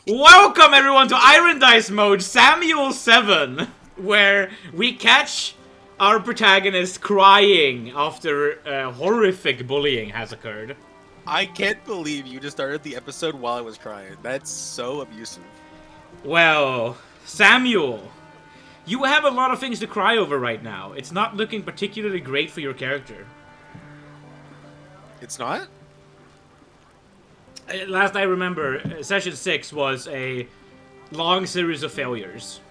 Welcome everyone to Irondice mode, Samuel 7, where we catch our protagonist crying after horrific bullying has occurred. I can't believe you just started the episode while I was crying. That's so abusive. Well, Samuel, you have a lot of things to cry over right now. It's not looking particularly great for your character. It's not? Last I remember, Session 6 was a long series of failures.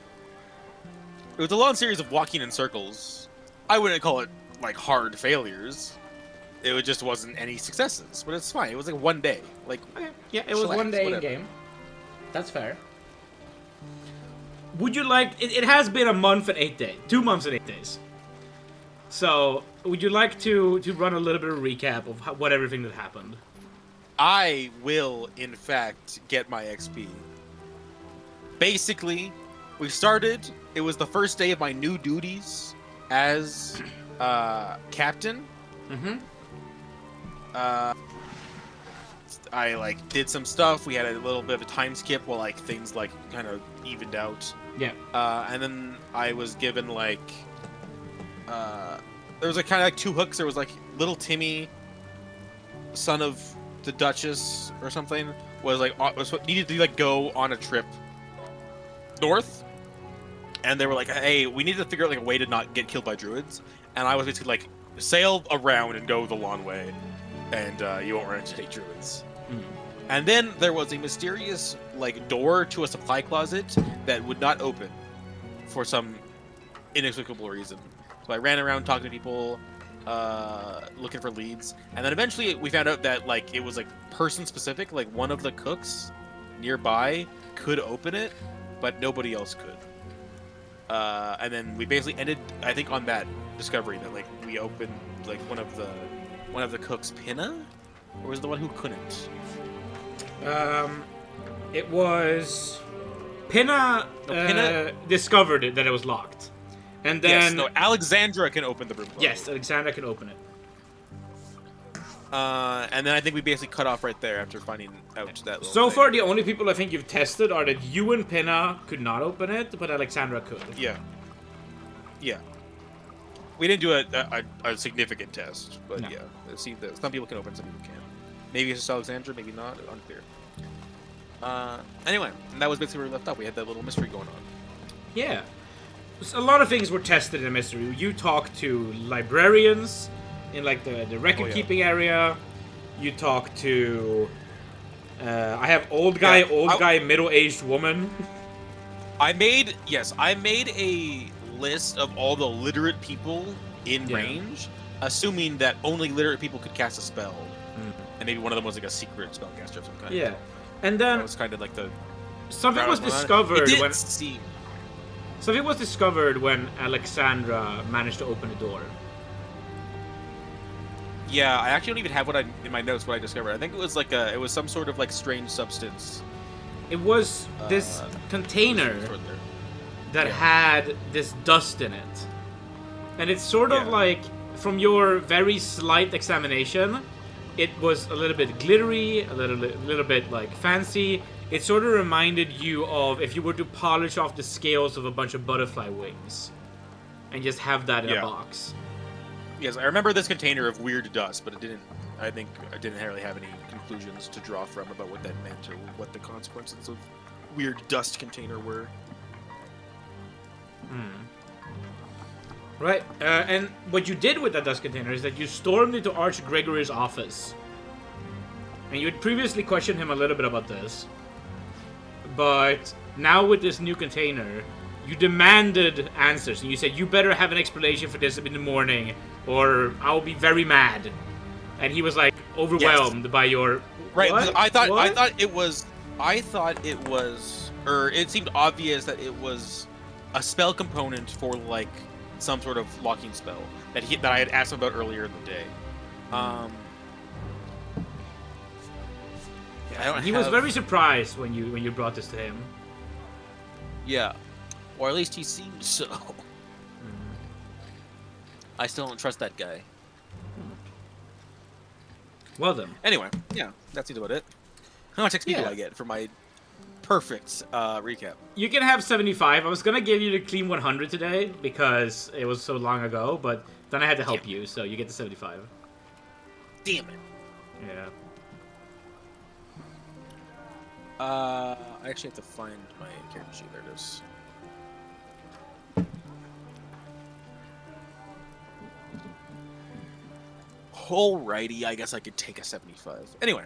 It was a long series of walking in circles. I wouldn't call it, like, hard failures. It just wasn't any successes, but it's fine. It was like one day. Like, Okay. Yeah, it was one day in game. That's fair. Would you like... It has been a month and 8 days. 2 months and 8 days. So, would you like to run a little bit of a recap of what everything that happened? I will, in fact, get my XP. Basically, we started. It was the first day of my new duties as captain. Mm-hmm. I like did some stuff. We had a little bit of a time skip while like things like kind of evened out. Yeah. And then I was given like there was like kind of like 2 hooks. There was like little Timmy, son of the Duchess or something, was needed to like go on a trip north, and they were like, hey, we need to figure out like a way to not get killed by druids. And I was basically like, sail around and go the long way, and you won't run into any druids. And then there was a mysterious like door to a supply closet that would not open for some inexplicable reason. So I ran around talking to people, looking for leads, and then eventually we found out that like it was like person specific. Like one of the cooks nearby could open it, but nobody else could. And then we basically ended, I think, on that discovery that like we opened like one of the cooks' pinna, or was it the one who couldn't? It was... Pinna, Pinna discovered it, that it was locked. And then... Yes, no, Alexandra can open the room closet. Yes, Alexandra can open it. And then I think we basically cut off right there after finding out that little So thing. far, the only people I think you've tested are that you and Pinna could not open it, but Alexandra could. Yeah. Yeah. We didn't do a significant test, but No. yeah. See, some people can open, some people can't. Maybe it's just Alexandra, maybe not. Unclear. Anyway, and that was basically where we left off. We had that little mystery going on. Yeah. A lot of things were tested in the mystery. You talked to librarians in like the record-keeping area. You talked to... I have old guy, middle-aged woman. I made a list of all the literate people in range, assuming that only literate people could cast a spell. And maybe one of them was like a secret spellcaster of some kind. Yeah. And then... That was kind of like the... Something was discovered it didn't when... seem... Something was discovered when Alexandra managed to open the door. Yeah, I actually don't even have in my notes what I discovered. I think it was like it was some sort of like strange substance. It was this container that had this dust in it. And it's sort of like, from your very slight examination, it was a little bit glittery, a little bit like fancy. It sort of reminded you of if you were to polish off the scales of a bunch of butterfly wings and just have that in a box. Yes, I remember this container of weird dust, but I think I didn't really have any conclusions to draw from about what that meant or what the consequences of weird dust container were. Right, and what you did with that dust container is that you stormed into Arch Gregory's office. And you had previously questioned him a little bit about this. But now with this new container, you demanded answers. And you said, you better have an explanation for this in the morning, or I'll be very mad. And he was like overwhelmed by your... Right, What? I thought it was, or it seemed obvious that it was a spell component for like some sort of locking spell that I had asked him about earlier in the day. He was very surprised when you brought this to him. Yeah, or at least he seemed so. I still don't trust that guy. Well then. Anyway, yeah, that seems about it. How much XP do I get for my perfect recap. You can have 75. I was gonna give you the clean 100 today because it was so long ago, but then I had to help you, so you get the 75. Damn it. Yeah. I actually have to find my character sheet. There it is. Alrighty, I guess I could take a 75. Anyway.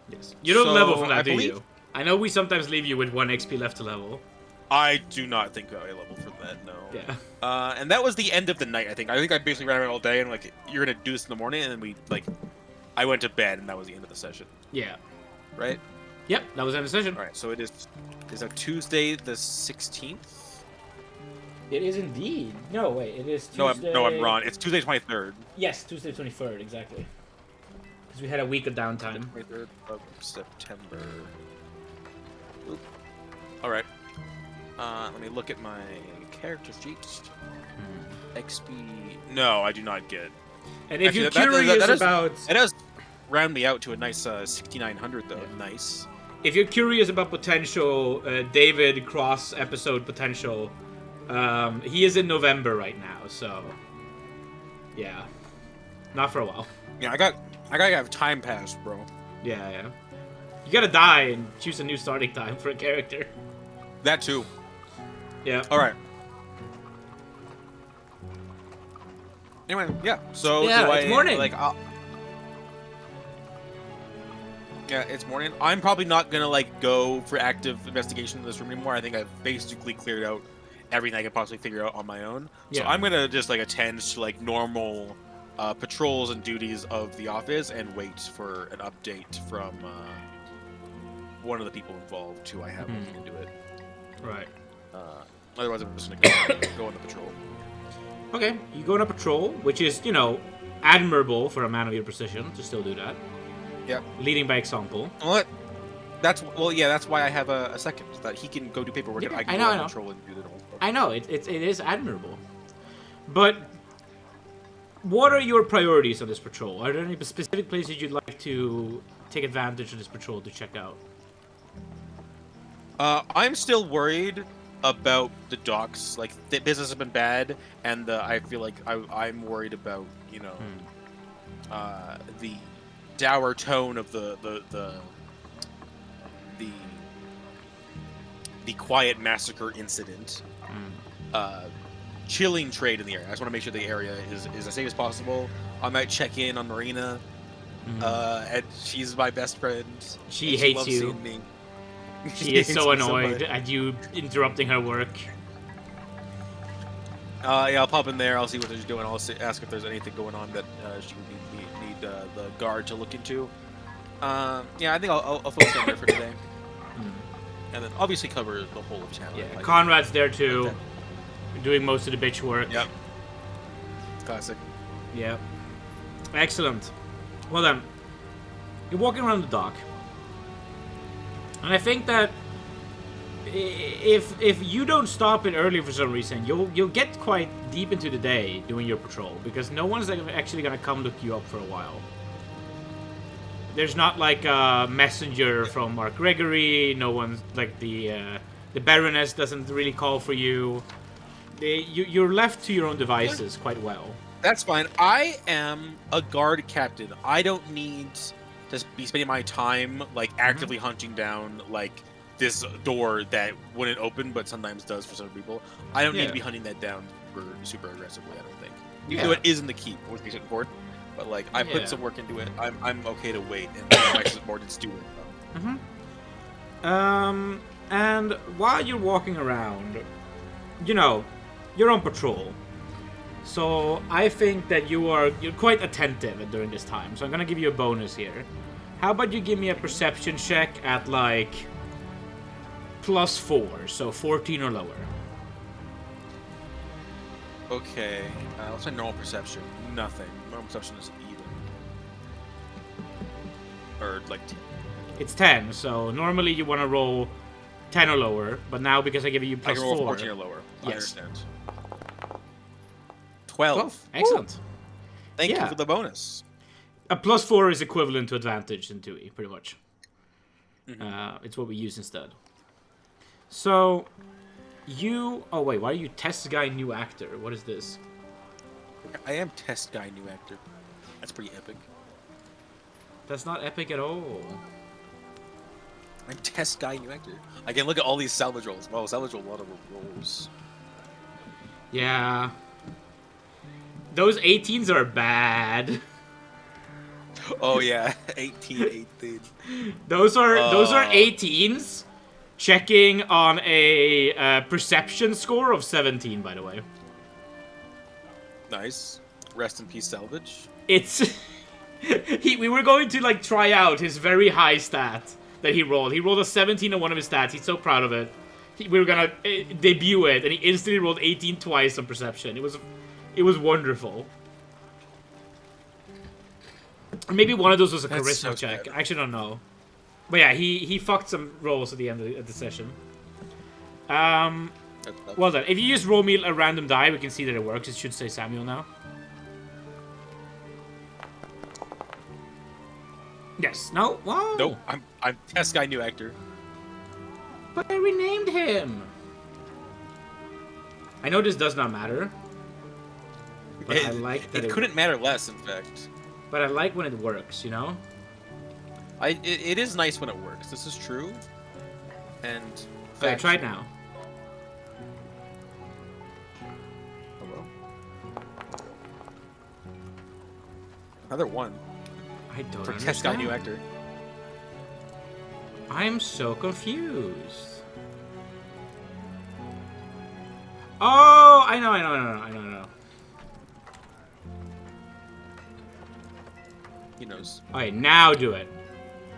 Yes. You don't So, level from that, I do believe- you? I know we sometimes leave you with 1 XP left to level. I do not think I level for that, no. Yeah. And that was the end of the night, I think. I basically ran around all day and, like, you're gonna do this in the morning, and then we, like, I went to bed, and that was the end of the session. Yeah. Right? Yep, that was the end of the session. Alright, so is that Tuesday the 16th? It is indeed. No, wait, it is Tuesday... No, I'm wrong. It's Tuesday 23rd. Yes, Tuesday 23rd, exactly. Because we had a week of downtime. 23rd of September. Oop. Alright. Let me look at my character sheet. XP... No, I do not get... And if Actually, you're that curious about... It does round me out to a nice 6,900, though. Yeah. Nice. If you're curious about potential David Cross episode potential, he is in November right now, so... Yeah. Not for a while. Yeah, I gotta have time passed, bro. Yeah, yeah. You gotta die and choose a new starting time for a character. That too. Yeah. Alright. Anyway, yeah. So yeah, it's morning. Yeah, it's morning. I'm probably not gonna go for active investigation in this room anymore. I think I've basically cleared out everything I could possibly figure out on my own. Yeah. So I'm gonna just attend to normal patrols and duties of the office and wait for an update from one of the people involved who I have looking into it. Right. Otherwise, I'm just gonna go on the patrol. Okay, you go on a patrol, which is, admirable for a man of your precision to still do that. Yep. Leading by example. Well, that's why I have a second, so that he can go do paperwork and I can go on patrol and do the whole stuff. I know, it is admirable. But what are your priorities on this patrol? Are there any specific places you'd like to take advantage of this patrol to check out? I'm still worried about the docks. The business has been bad, and I feel like I'm worried about the dour tone of the quiet massacre incident. Chilling trade in the area. I just want to make sure the area is as safe as possible. I might check in on Marina. And she's my best friend. She hates you. Me. She is so annoyed at you interrupting her work. Yeah, I'll pop in there. I'll see what she's doing. I'll ask if there's anything going on that she would need the guard to look into. Yeah, I think I'll focus on there for today. And then obviously cover the whole of town. Yeah, Conrad's there too, doing most of the bitch work. Yep. Classic. Yep. Excellent. Well then, you're walking around the dock. And I think that if you don't stop it early for some reason, you'll get quite deep into the day doing your patrol, because no one's actually gonna come look you up for a while. There's not a messenger from Mark Gregory. No one's the Baroness doesn't really call for you. You're left to your own devices quite well. That's fine. I am a guard captain. I don't need to be spending my time actively hunting down this door that wouldn't open but sometimes does for some people. I don't need to be hunting that down super aggressively. I don't think. Even though it is in the keep, which makes it important. But I put some work into it. I'm okay to wait and my subordinates do it. And while you're walking around, you're on patrol. So I think that you're quite attentive during this time. So I'm gonna give you a bonus here. How about you give me a perception check at +4, so 14 or lower. Okay, what's my normal perception? Nothing. Normal perception is even. Or 10. It's 10, so normally you want to roll 10 or lower, but now because I give you +4... I can roll 14 or lower. Yes. I understand. 12. Excellent. Thank you for the bonus. A +4 is equivalent to advantage in 2e, pretty much. It's what we use instead. So, you... Oh, wait, why are you test guy new actor? What is this? I am test guy new actor. That's pretty epic. That's not epic at all. I'm test guy new actor. Again, look at all these salvage rolls. Wow, salvage roll, a lot of rolls. Yeah. Those 18s are bad. Oh yeah, 18. Those are 18s checking on a perception score of 17, by the way. Nice. Rest in peace, salvage. It's we were going to like try out his very high stat that he rolled. He rolled a 17 on one of his stats. He's so proud of it. We were gonna debut it, and he instantly rolled 18 twice on perception. It was wonderful. Or maybe one of those was a charisma check. I actually don't know. But yeah, he fucked some rolls at the end of the session. Well done. If you just roll me a random die, we can see that it works. It should say Samuel now. Yes. No. Whoa. Nope. I'm test guy new actor. But I renamed him. I know this does not matter. But I like that it couldn't matter less, in fact. But I like when it works, you know? It is nice when it works. This is true. And... Okay, try it now. Hello? Another one. I don't For understand. test guy new actor. I'm so confused. Oh, I know. He knows. Alright, now do it.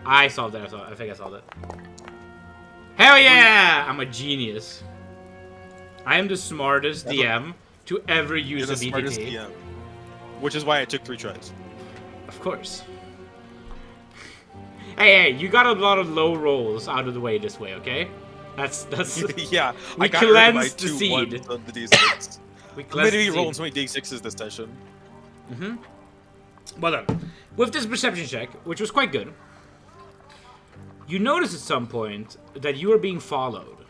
I solved it. I think I solved it. Hell yeah! I'm a genius. I am the smartest DM to ever use a You're the smartest BTT. DM. Which is why it took 3 tries. Of course. Hey, you got a lot of low rolls out of the way this way, okay? That's Yeah, we I got rid of my cleansed the 2 seed. ones on the D6. We I'm cleansed literally the rolling seed. so many D6s this session. Well done. With this perception check, which was quite good, you notice at some point that you are being followed.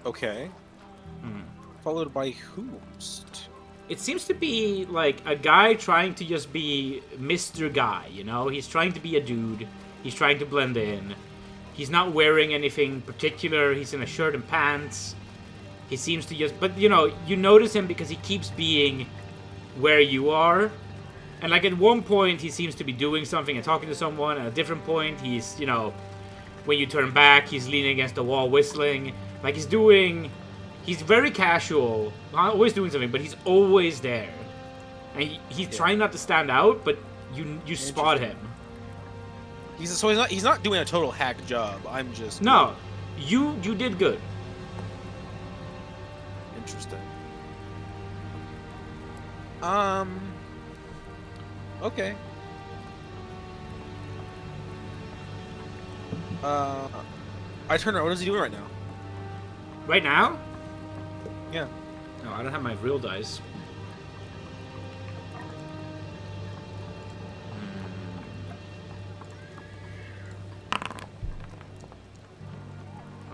Okay. Followed by whomst? It seems to be like a guy trying to just be Mr. Guy, you know? He's trying to be a dude. He's trying to blend in. He's not wearing anything particular. He's in a shirt and pants. He seems to just... But, you know, you notice him because he keeps being where you are. And, like, at one point, he seems to be doing something and talking to someone. At a different point, he's, you know... When you turn back, he's leaning against the wall whistling. Like, he's doing... He's very casual. Not always doing something, but he's always there. And he's trying not to stand out, but you spot him. He's not doing a total hack job. I'm just... No. You did good. Interesting. Okay. I turn around. What is he doing right now? Right now? Yeah. No, I don't have my real dice.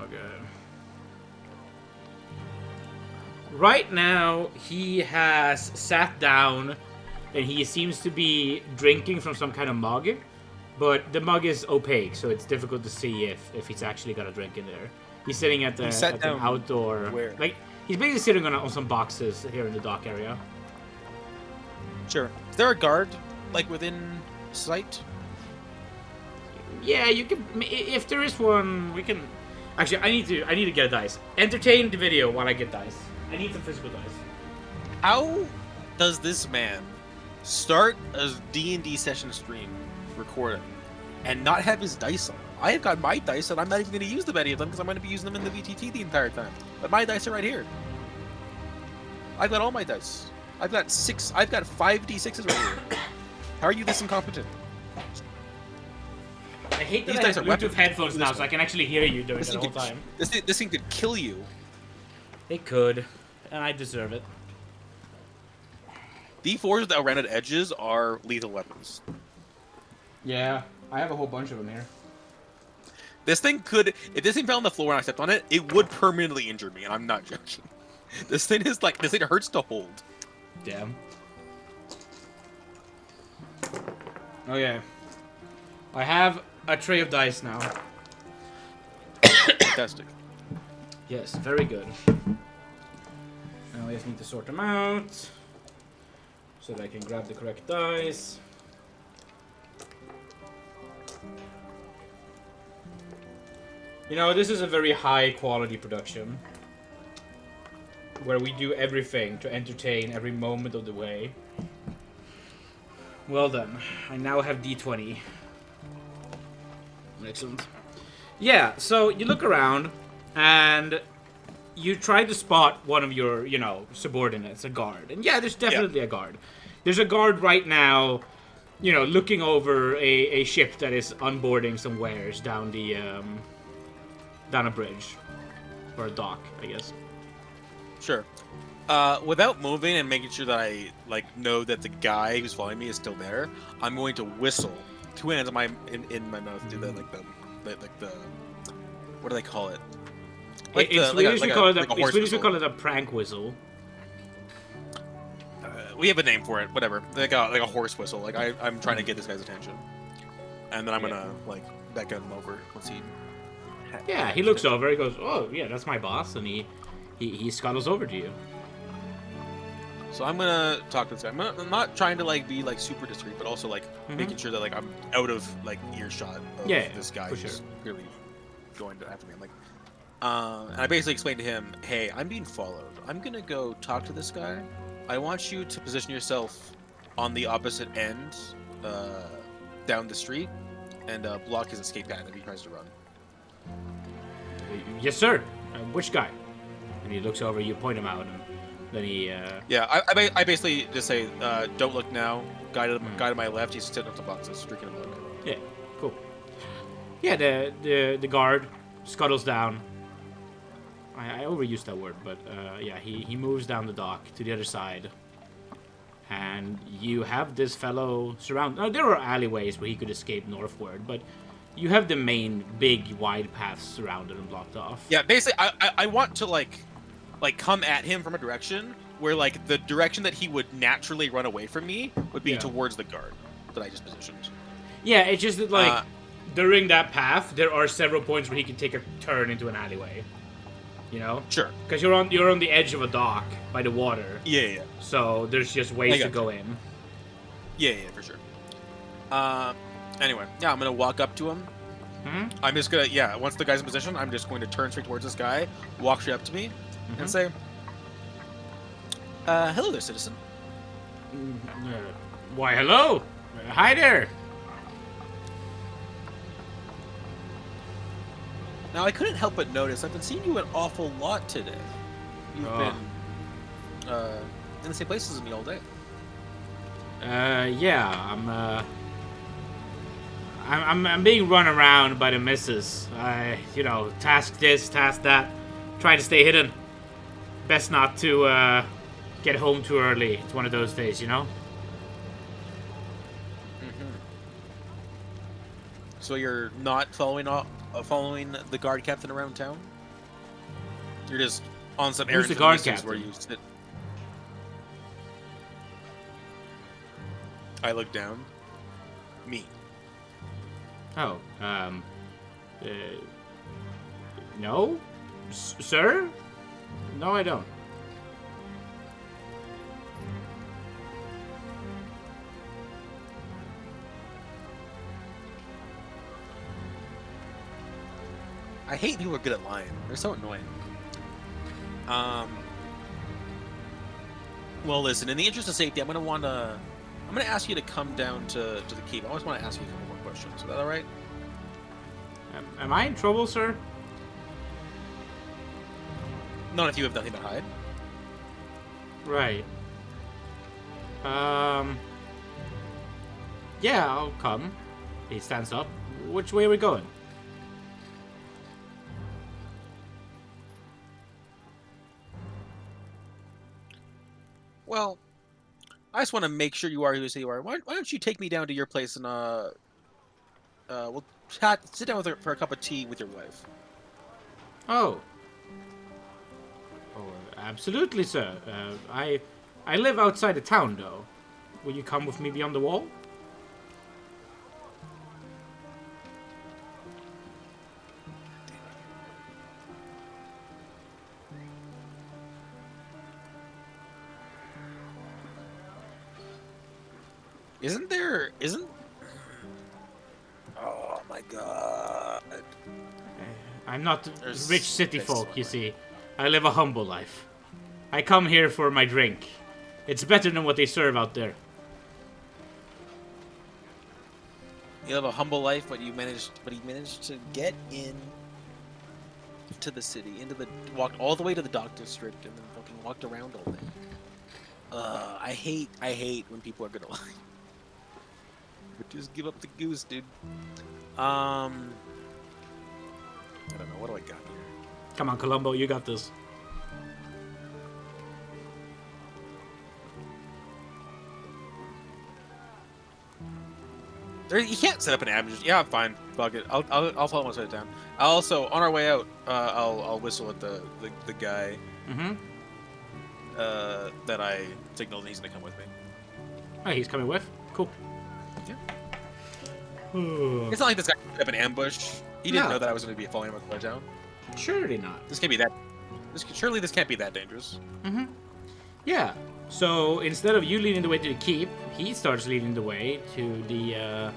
Okay. Right now, he has sat down and he seems to be drinking from some kind of mug, but the mug is opaque, so it's difficult to see if he's actually got a drink in there. He's sitting at the outdoor... Where? Like, he's basically sitting on some boxes here in the dock area. Sure. Is there a guard, like, within sight? Yeah, you can... If there is one, we can... Actually, I need to get a dice. Entertain the video while I get dice. I need some physical dice. How does this man start a D&D session stream recording and not have his dice on? I have got my dice, and I'm not even going to use any of them because I'm going to be using them in the VTT the entire time. But my dice are right here. I've got all my dice. I've got 5 D6s right here. How are you this incompetent? I hate that These I dice have are Bluetooth weapons. headphones now, so I can actually hear you doing it the whole time. This thing could kill you. It could, and I deserve it. D4s with rounded edges are lethal weapons. Yeah. I have a whole bunch of them here. This thing could, if this thing fell on the floor and I stepped on it, it would permanently injure me, and I'm not joking. This thing hurts to hold. Damn. Okay. I have a tray of dice now. Fantastic. Yes, very good. Now I just need to sort them out so that I can grab the correct dice. You know, this is a very high quality production where we do everything to entertain every moment of the way. Well done. I now have D20. Excellent. Yeah, so you look around and you try to spot one of your, you know, subordinates, a guard. And yeah, there's definitely a guard. There's a guard right now, you know, looking over a ship that is unboarding some wares down the, down a bridge. Or a dock, I guess. Sure. Without moving and making sure that I know that the guy who's following me is still there, I'm going to whistle. Two hands in my mouth, do that like the what do they call it? In Swedish we call it a prank whistle. We have a name for it. Whatever. Like a horse whistle. Like I'm trying to get this guy's attention, and then I'm gonna beckon him over once he. Yeah, he looks over. He goes, "Oh, yeah, that's my boss," and he scuttles over to you. So I'm gonna talk to this guy. I'm not trying to be super discreet, but also making sure that I'm out of earshot of this guy who's really going after me. And I basically explained to him, "Hey, I'm being followed. I'm gonna go talk to this guy. I want you to position yourself on the opposite end, down the street, and block his escape path if he tries to run." Yes, sir. Which guy? And he looks over. You point him out, and then he. Yeah, I basically just say, "Don't look now. Guy to my left. He's sitting up the boxes, drinking a milk." Yeah, cool. Yeah, the guard scuttles down. I overused that word, but yeah, he moves down the dock to the other side, and you have this fellow surrounded. Now, there are alleyways where he could escape northward, but you have the main big wide paths surrounded and blocked off. Yeah, basically, I want to come at him from a direction where the direction that he would naturally run away from me would be towards the guard that I just positioned. Yeah, it's just that during that path there are several points where he can take a turn into an alleyway. You know? Sure. Because you're on the edge of a dock by the water. Yeah. So there's just ways to go in. Yeah, for sure. Anyway, yeah, I'm gonna walk up to him. Mm-hmm. I'm just gonna, once the guy's in position, I'm just going to turn straight towards this guy, walk straight up to me, and say, "Hello there, citizen." Why, hello. Hi there. Now, I couldn't help but notice I've been seeing you an awful lot today. You've been in the same places as me all day. Yeah, I'm being run around by the missus. Task this, task that. Trying to stay hidden. Best not to get home too early. It's one of those days, you know? Mm-hmm. So you're not following the guard captain around town? You're just on some errands the guard captain? Where you sit. I look down. Me. Oh, no? Sir? No, I don't. I hate people who are good at lying. They're so annoying. Well, listen. In the interest of safety, I'm gonna ask you to come down to the keep. I always want to ask you a couple more questions. Is that all right? Am I in trouble, sir? Not if you have nothing to hide. Right. Yeah, I'll come. He stands up. Which way are we going? Well, I just want to make sure you are who you say you are. Why don't you take me down to your place and we'll chat, sit down with her for a cup of tea with your wife. Oh. Oh, absolutely, sir. I live outside the town, though. Will you come with me beyond the wall? Isn't... Oh my god. I'm not There's rich city this folk, you one. see. I live a humble life. I come here for my drink. It's better than what they serve out there. You have a humble life, but he managed to get in to the city, walked all the way to the dock district, and then fucking walked around all day. I hate when people are gonna lie. But just give up the goose, dude. I don't know. What do I got here? Come on, Columbo, you got this. You can't set up an ambush. Yeah, I'm fine. Fuck it. I'll follow myself down. I'll also, on our way out, I'll whistle at the guy. Mm-hmm. That I signaled he's gonna come with me. Oh, he's coming with? Cool. Yeah. Ooh. It's not like this guy set up an ambush. He didn't No. know that I was gonna be following him across town. Surely not. This can't be that. Surely this can't be that dangerous. Mm-hmm. Yeah. So instead of you leading the way to the keep, he starts leading the way to the,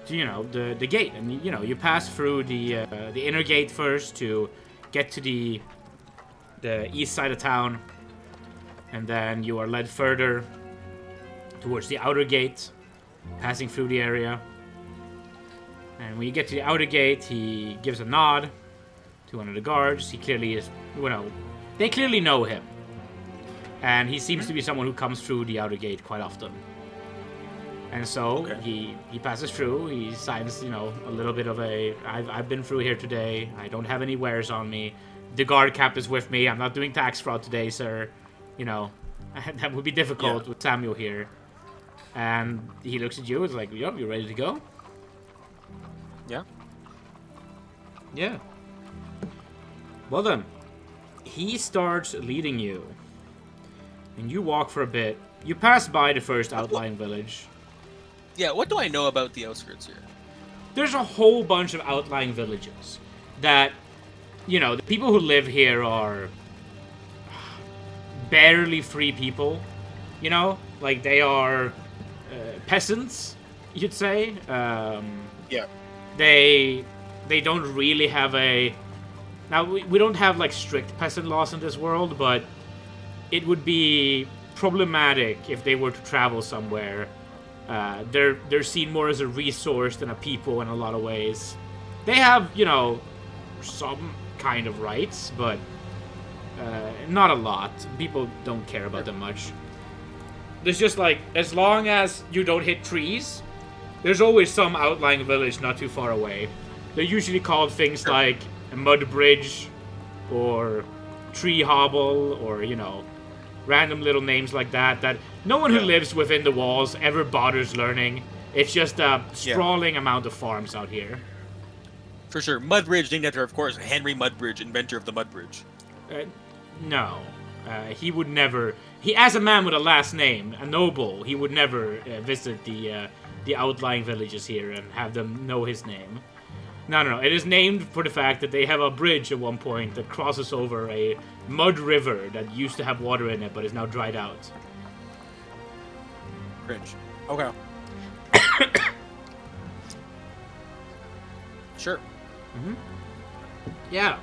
the gate, and you pass through the inner gate first to get to the east side of town, and then you are led further towards the outer gate, passing through the area. And when you get to the outer gate, he gives a nod to one of the guards. He clearly is, they clearly know him. And he seems to be someone who comes through the outer gate quite often. And so he passes through. He signs, a little bit of I've been through here today. I don't have any wares on me. The guard cap is with me. I'm not doing tax fraud today, sir. That would be difficult with Samuel here. And he looks at you. It's like, yup, you ready to go? Yeah. Yeah. Well then, he starts leading you. And you walk for a bit. You pass by the first outlying village. Yeah, what do I know about the outskirts here? There's a whole bunch of outlying villages that, the people who live here are barely free people. Like they are peasants, you'd say. Yeah. They don't really have a... Now, we don't have, like, strict peasant laws in this world, but it would be problematic if they were to travel somewhere. They're seen more as a resource than a people in a lot of ways. They have, some kind of rights, but not a lot. People don't care about them much. There's just, like, as long as you don't hit trees, there's always some outlying village not too far away. They're usually called things like a mud bridge, or tree hobble, or, random little names like that no one who lives within the walls ever bothers learning. It's just a sprawling amount of farms out here. For sure. Mudbridge, named after, of course, Henry Mudbridge, inventor of the Mudbridge. No. He would never... as a man with a last name, a noble, he would never visit the outlying villages here and have them know his name. No. It is named for the fact that they have a bridge at one point that crosses over a mud river that used to have water in it but is now dried out. Cringe. Okay. Sure. Mm-hmm. Yeah.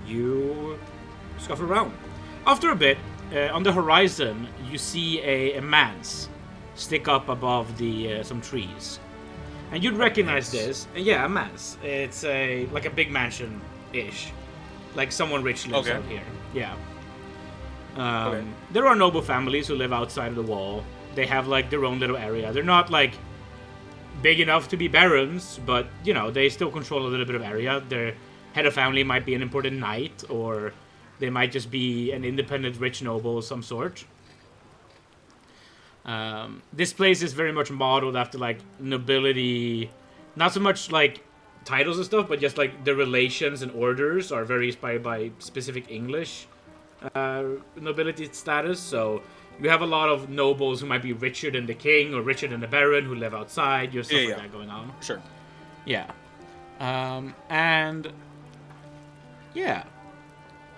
You scuff around. After a bit, on the horizon, you see a manse stick up above the some trees. And you'd recognize this. Yeah, a manse. It's like a big mansion-ish. Like someone rich lives out here. Yeah. There are noble families who live outside of the wall. They have like their own little area. They're not like big enough to be barons, but they still control a little bit of area. Their head of family might be an important knight, or they might just be an independent rich noble of some sort. This place is very much modeled after like nobility, not so much like titles and stuff, but just like the relations and orders are very inspired by specific English nobility status. So you have a lot of nobles who might be richer than the king or richer than the baron who live outside. You have stuff like that going on. Sure. Yeah. And yeah,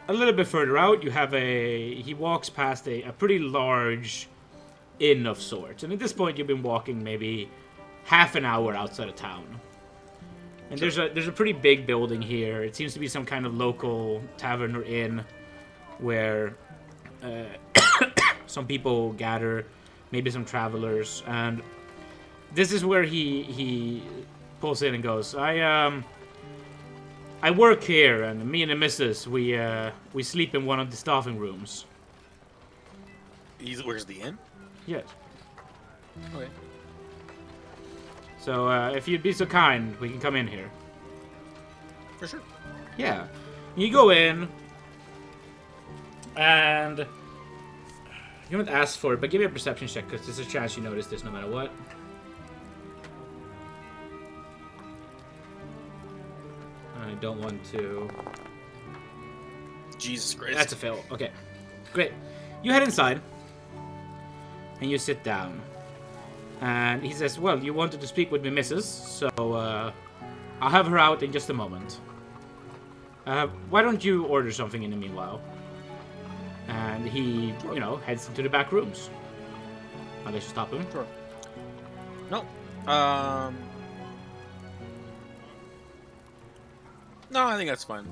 a little bit further out, you have he walks past a pretty large inn of sorts. And at this point, you've been walking maybe half an hour outside of town. And there's a pretty big building here. It seems to be some kind of local tavern or inn where some people gather, maybe some travelers. And this is where he pulls in and goes, I work here, and me and the missus, we sleep in one of the staffing rooms. Where's the inn? Yes. Okay. So, if you'd be so kind, we can come in here. For sure. Yeah. You go in, and you haven't asked for it, but give me a perception check, because there's a chance you notice this no matter what. I don't want to... Jesus Christ. That's a fail. Okay. Great. You head inside, and you sit down. And he says, well, you wanted to speak with me, missus, so I'll have her out in just a moment. Why don't you order something in the meanwhile? And he, heads into the back rooms. Unless you stop him. Sure. No. No, I think that's fine.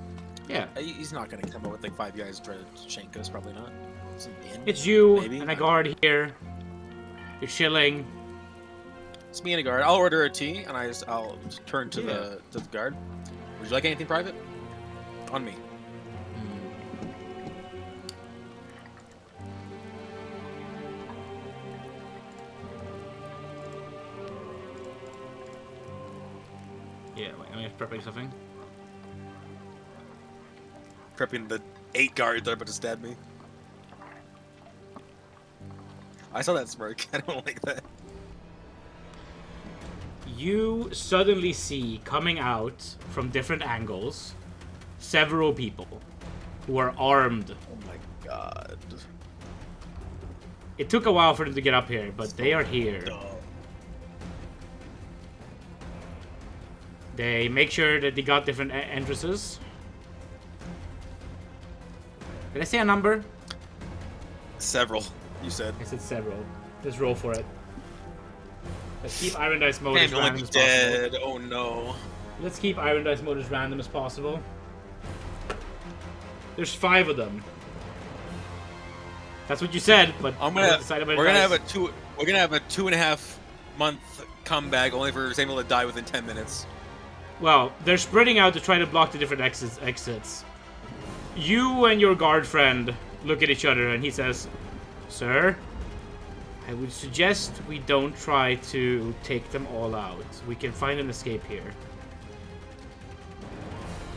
Yeah. He's not going to come up with like 5 guys and try to shank us. Probably not. It's you maybe. And a guard here. You're chilling. It's me and a guard. I'll order a tea, and I'll turn to the guard. Would you like anything private? On me. Yeah, wait, I'm just prepping something. Prepping the 8 guards that are about to stab me. I saw that smirk. I don't like that. You suddenly see coming out from different angles several people who are armed. Oh my god. It took a while for them to get up here, but they are here. Dumb. They make sure that they got different entrances. Did I say a number? Several, you said. I said several. Just roll for it. Let's keep Irondice mode as Can't only random be as dead. possible. Oh no. Let's keep Irondice mode as random as possible. There's 5 of them. That's what you said, but we're gonna have a 2.5 month comeback only for Samuel to die within 10 minutes. Well, they're spreading out to try to block the different exits. You and your guard friend look at each other, and he says, "Sir, I would suggest we don't try to take them all out. We can find an escape here."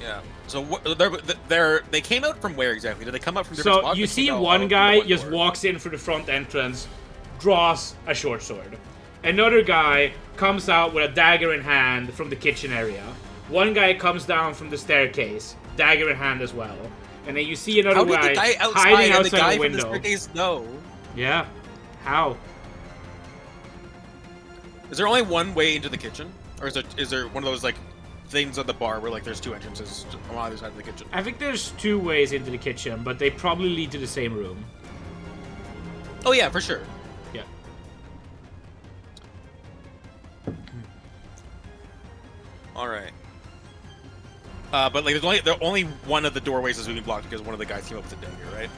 Yeah. So they came out from where exactly? Did they come out from different So spots? you see one guy just walks in through the front entrance, draws a short sword. Another guy comes out with a dagger in hand from the kitchen area. One guy comes down from the staircase, dagger in hand as well. And then you see another guy hiding outside the window. From the staircase know? Yeah. How? Is there only one way into the kitchen, or is there one of those like things at the bar where like there's 2 entrances on either side of the kitchen? I think there's 2 ways into the kitchen, but they probably lead to the same room. Oh yeah, for sure. Yeah. All right. But like, there's only one of the doorways is being blocked because one of the guys came up with a dagger, right?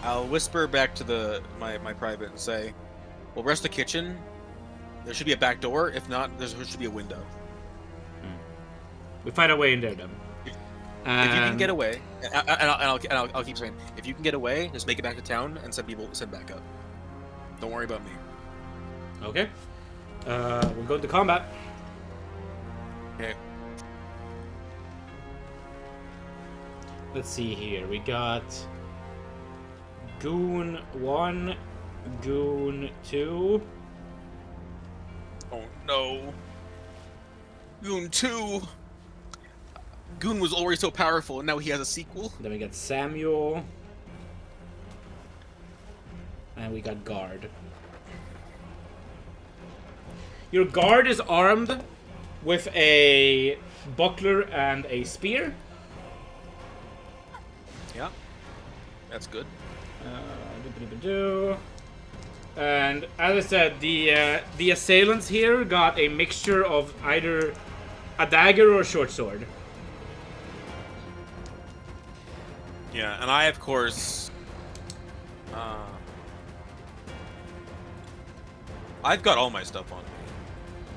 I'll whisper back to my private and say, "Well, rest the kitchen. There should be a back door. If not, there should be a window." We find a way in there, then. If you can get away, and I'll keep saying, if you can get away, just make it back to town and send back up. Don't worry about me. Okay. We'll go into combat. Okay. Let's see here. We got Goon 1 Goon 2. Oh no. Goon 2. Goon was already so powerful, and now he has a sequel. Then we got Samuel. And we got Guard. Your Guard is armed with a buckler and a spear. Yeah. That's good. And as I said, the assailants here got a mixture of either a dagger or a short sword. Yeah, and I, of course, I've got all my stuff on me,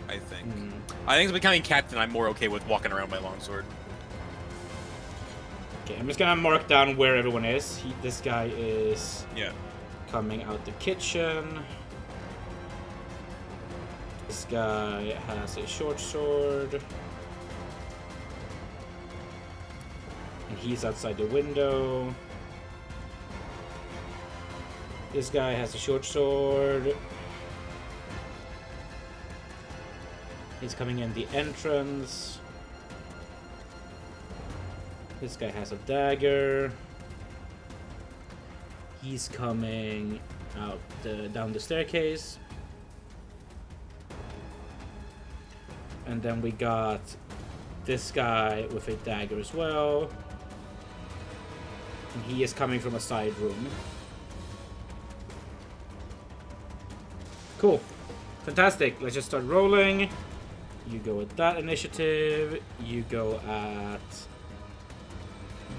I think. I think as becoming captain, I'm more okay with walking around my longsword. Okay, I'm just gonna mark down where everyone is. This guy is coming out the kitchen. This guy has a short sword. And he's outside the window. This guy has a short sword. He's coming in the entrance. This guy has a dagger. He's coming out down the staircase. And then we got this guy with a dagger as well. And he is coming from a side room. Cool. Fantastic. Let's just start rolling. You go at that initiative. You go at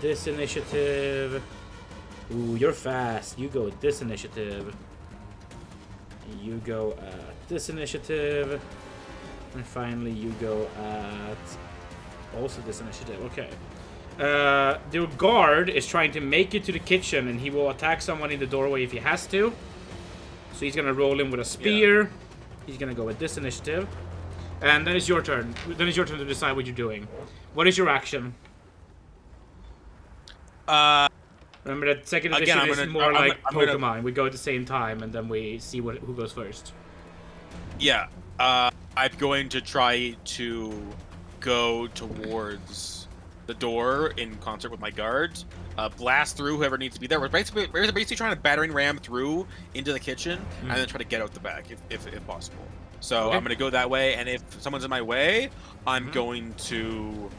this initiative. Ooh, you're fast. You go at this initiative. You go at this initiative. And finally, you go at also this initiative. Okay. The guard is trying to make it to the kitchen, and he will attack someone in the doorway if he has to. So he's gonna roll in with a spear. Yeah. He's gonna go with this initiative. And then it's your turn. Then it's your turn to decide what you're doing. What is your action? Remember that second edition is more like Pokemon. We go at the same time, and then we see who goes first. Yeah. I'm going to try to go towards the door in concert with my guards. Blast through whoever needs to be there. We're basically trying to battering ram through into the kitchen and then try to get out the back if possible. So okay. I'm going to go that way, and if someone's in my way, I'm going to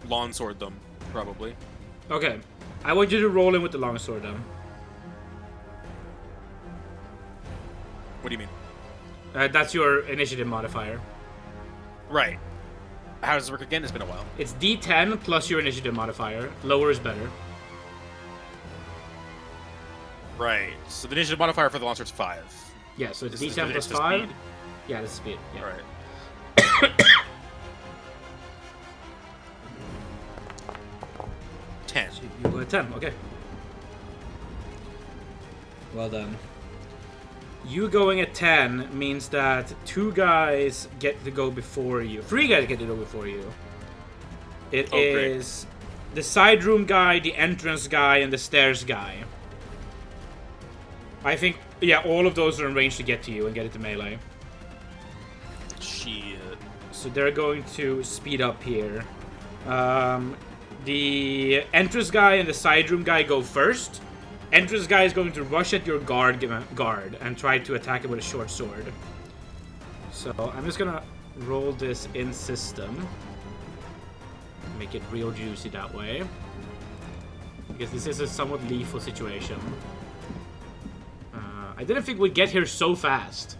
longsword them, probably. Okay. I want you to roll in with the longsword, then. What do you mean? That's your initiative modifier. Right. How does this work again? It's been a while. It's D10 plus your initiative modifier. Lower is better. Right. So the initiative modifier for the longsword is 5. Yeah, so it's D10 plus 5. Speed? Yeah, this is speed. Yeah. Right. 10. So you go at 10, okay. Well done. You going at 10 means that 2 guys get to go before you. 3 guys get to go before you. It is great. The side room guy, the entrance guy, and the stairs guy. I think, yeah, all of those are in range to get to you and get it to melee. Shit. So they're going to speed up here. The entrance guy and the side room guy go first. Entrance guy is going to rush at your guard and try to attack it with a short sword. So I'm just gonna roll this in system. Make it real juicy that way. Because this is a somewhat lethal situation. I didn't think we'd get here so fast.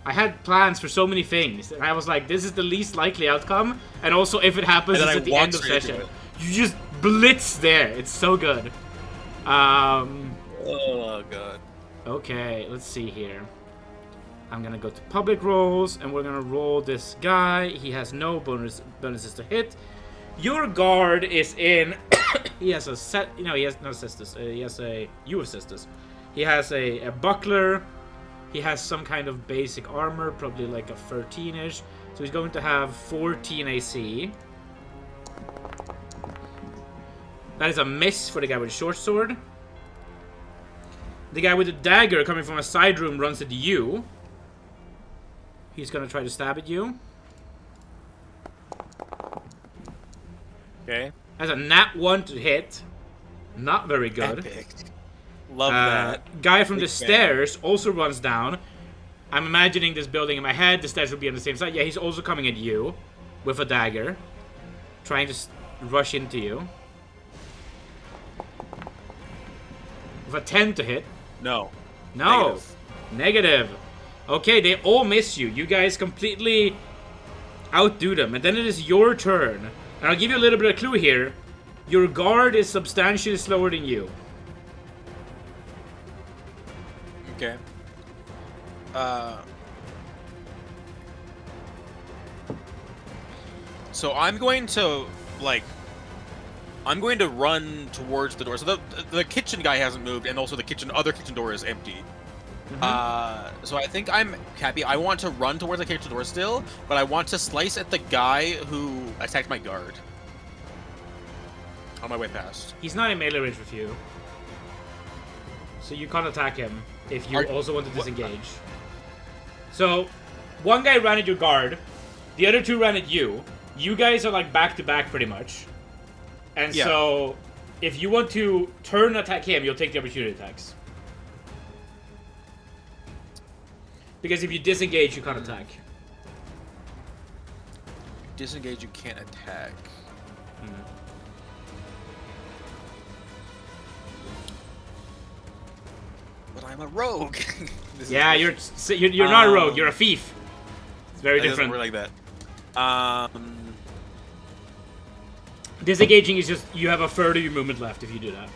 I had plans for so many things, and I was like, this is the least likely outcome, and also if it happens, it's at the end of session. You just blitz there. It's so good. Oh, God. Okay, let's see here. I'm gonna go to public rolls, and we're gonna roll this guy. He has no bonuses to hit. Your guard is in... he has a set... You know, he has no cestus. He has a... You have cestus. He has a buckler. He has some kind of basic armor, probably like a 13-ish. So he's going to have 14 AC. That is a miss for the guy with a short sword. The guy with the dagger coming from a side room runs at you. He's gonna try to stab at you. Okay. Has a nat 1 to hit. Not very good. Epic. Love that. Guy from the stairs also runs down. I'm imagining this building in my head. The stairs will be on the same side. Yeah, he's also coming at you with a dagger. Trying to rush into you. With a 10 to hit. No. No. Negative. Okay, they all miss you. You guys completely outdo them. And then it is your turn. And I'll give you a little bit of a clue here. Your guard is substantially slower than you. Okay. So I'm going to, like... I'm going to run towards the door. So the kitchen guy hasn't moved, and also the other kitchen door is empty. Mm-hmm. So I think I'm Cappi. I want to run towards the kitchen door still, but I want to slice at the guy who attacked my guard. On my way past. He's not in melee range with you. So you can't attack him if you also want to disengage. So, one guy ran at your guard, the other two ran at you. You guys are like back to back pretty much. And so, if you want to turn attack him, you'll take the opportunity attacks. Because if you disengage, you can't attack. Disengage, you can't attack. But I'm a rogue. Yeah, you're not a rogue. You're a thief. It's very different. We're like that. Disengaging is just you have a third of your movement left if you do that,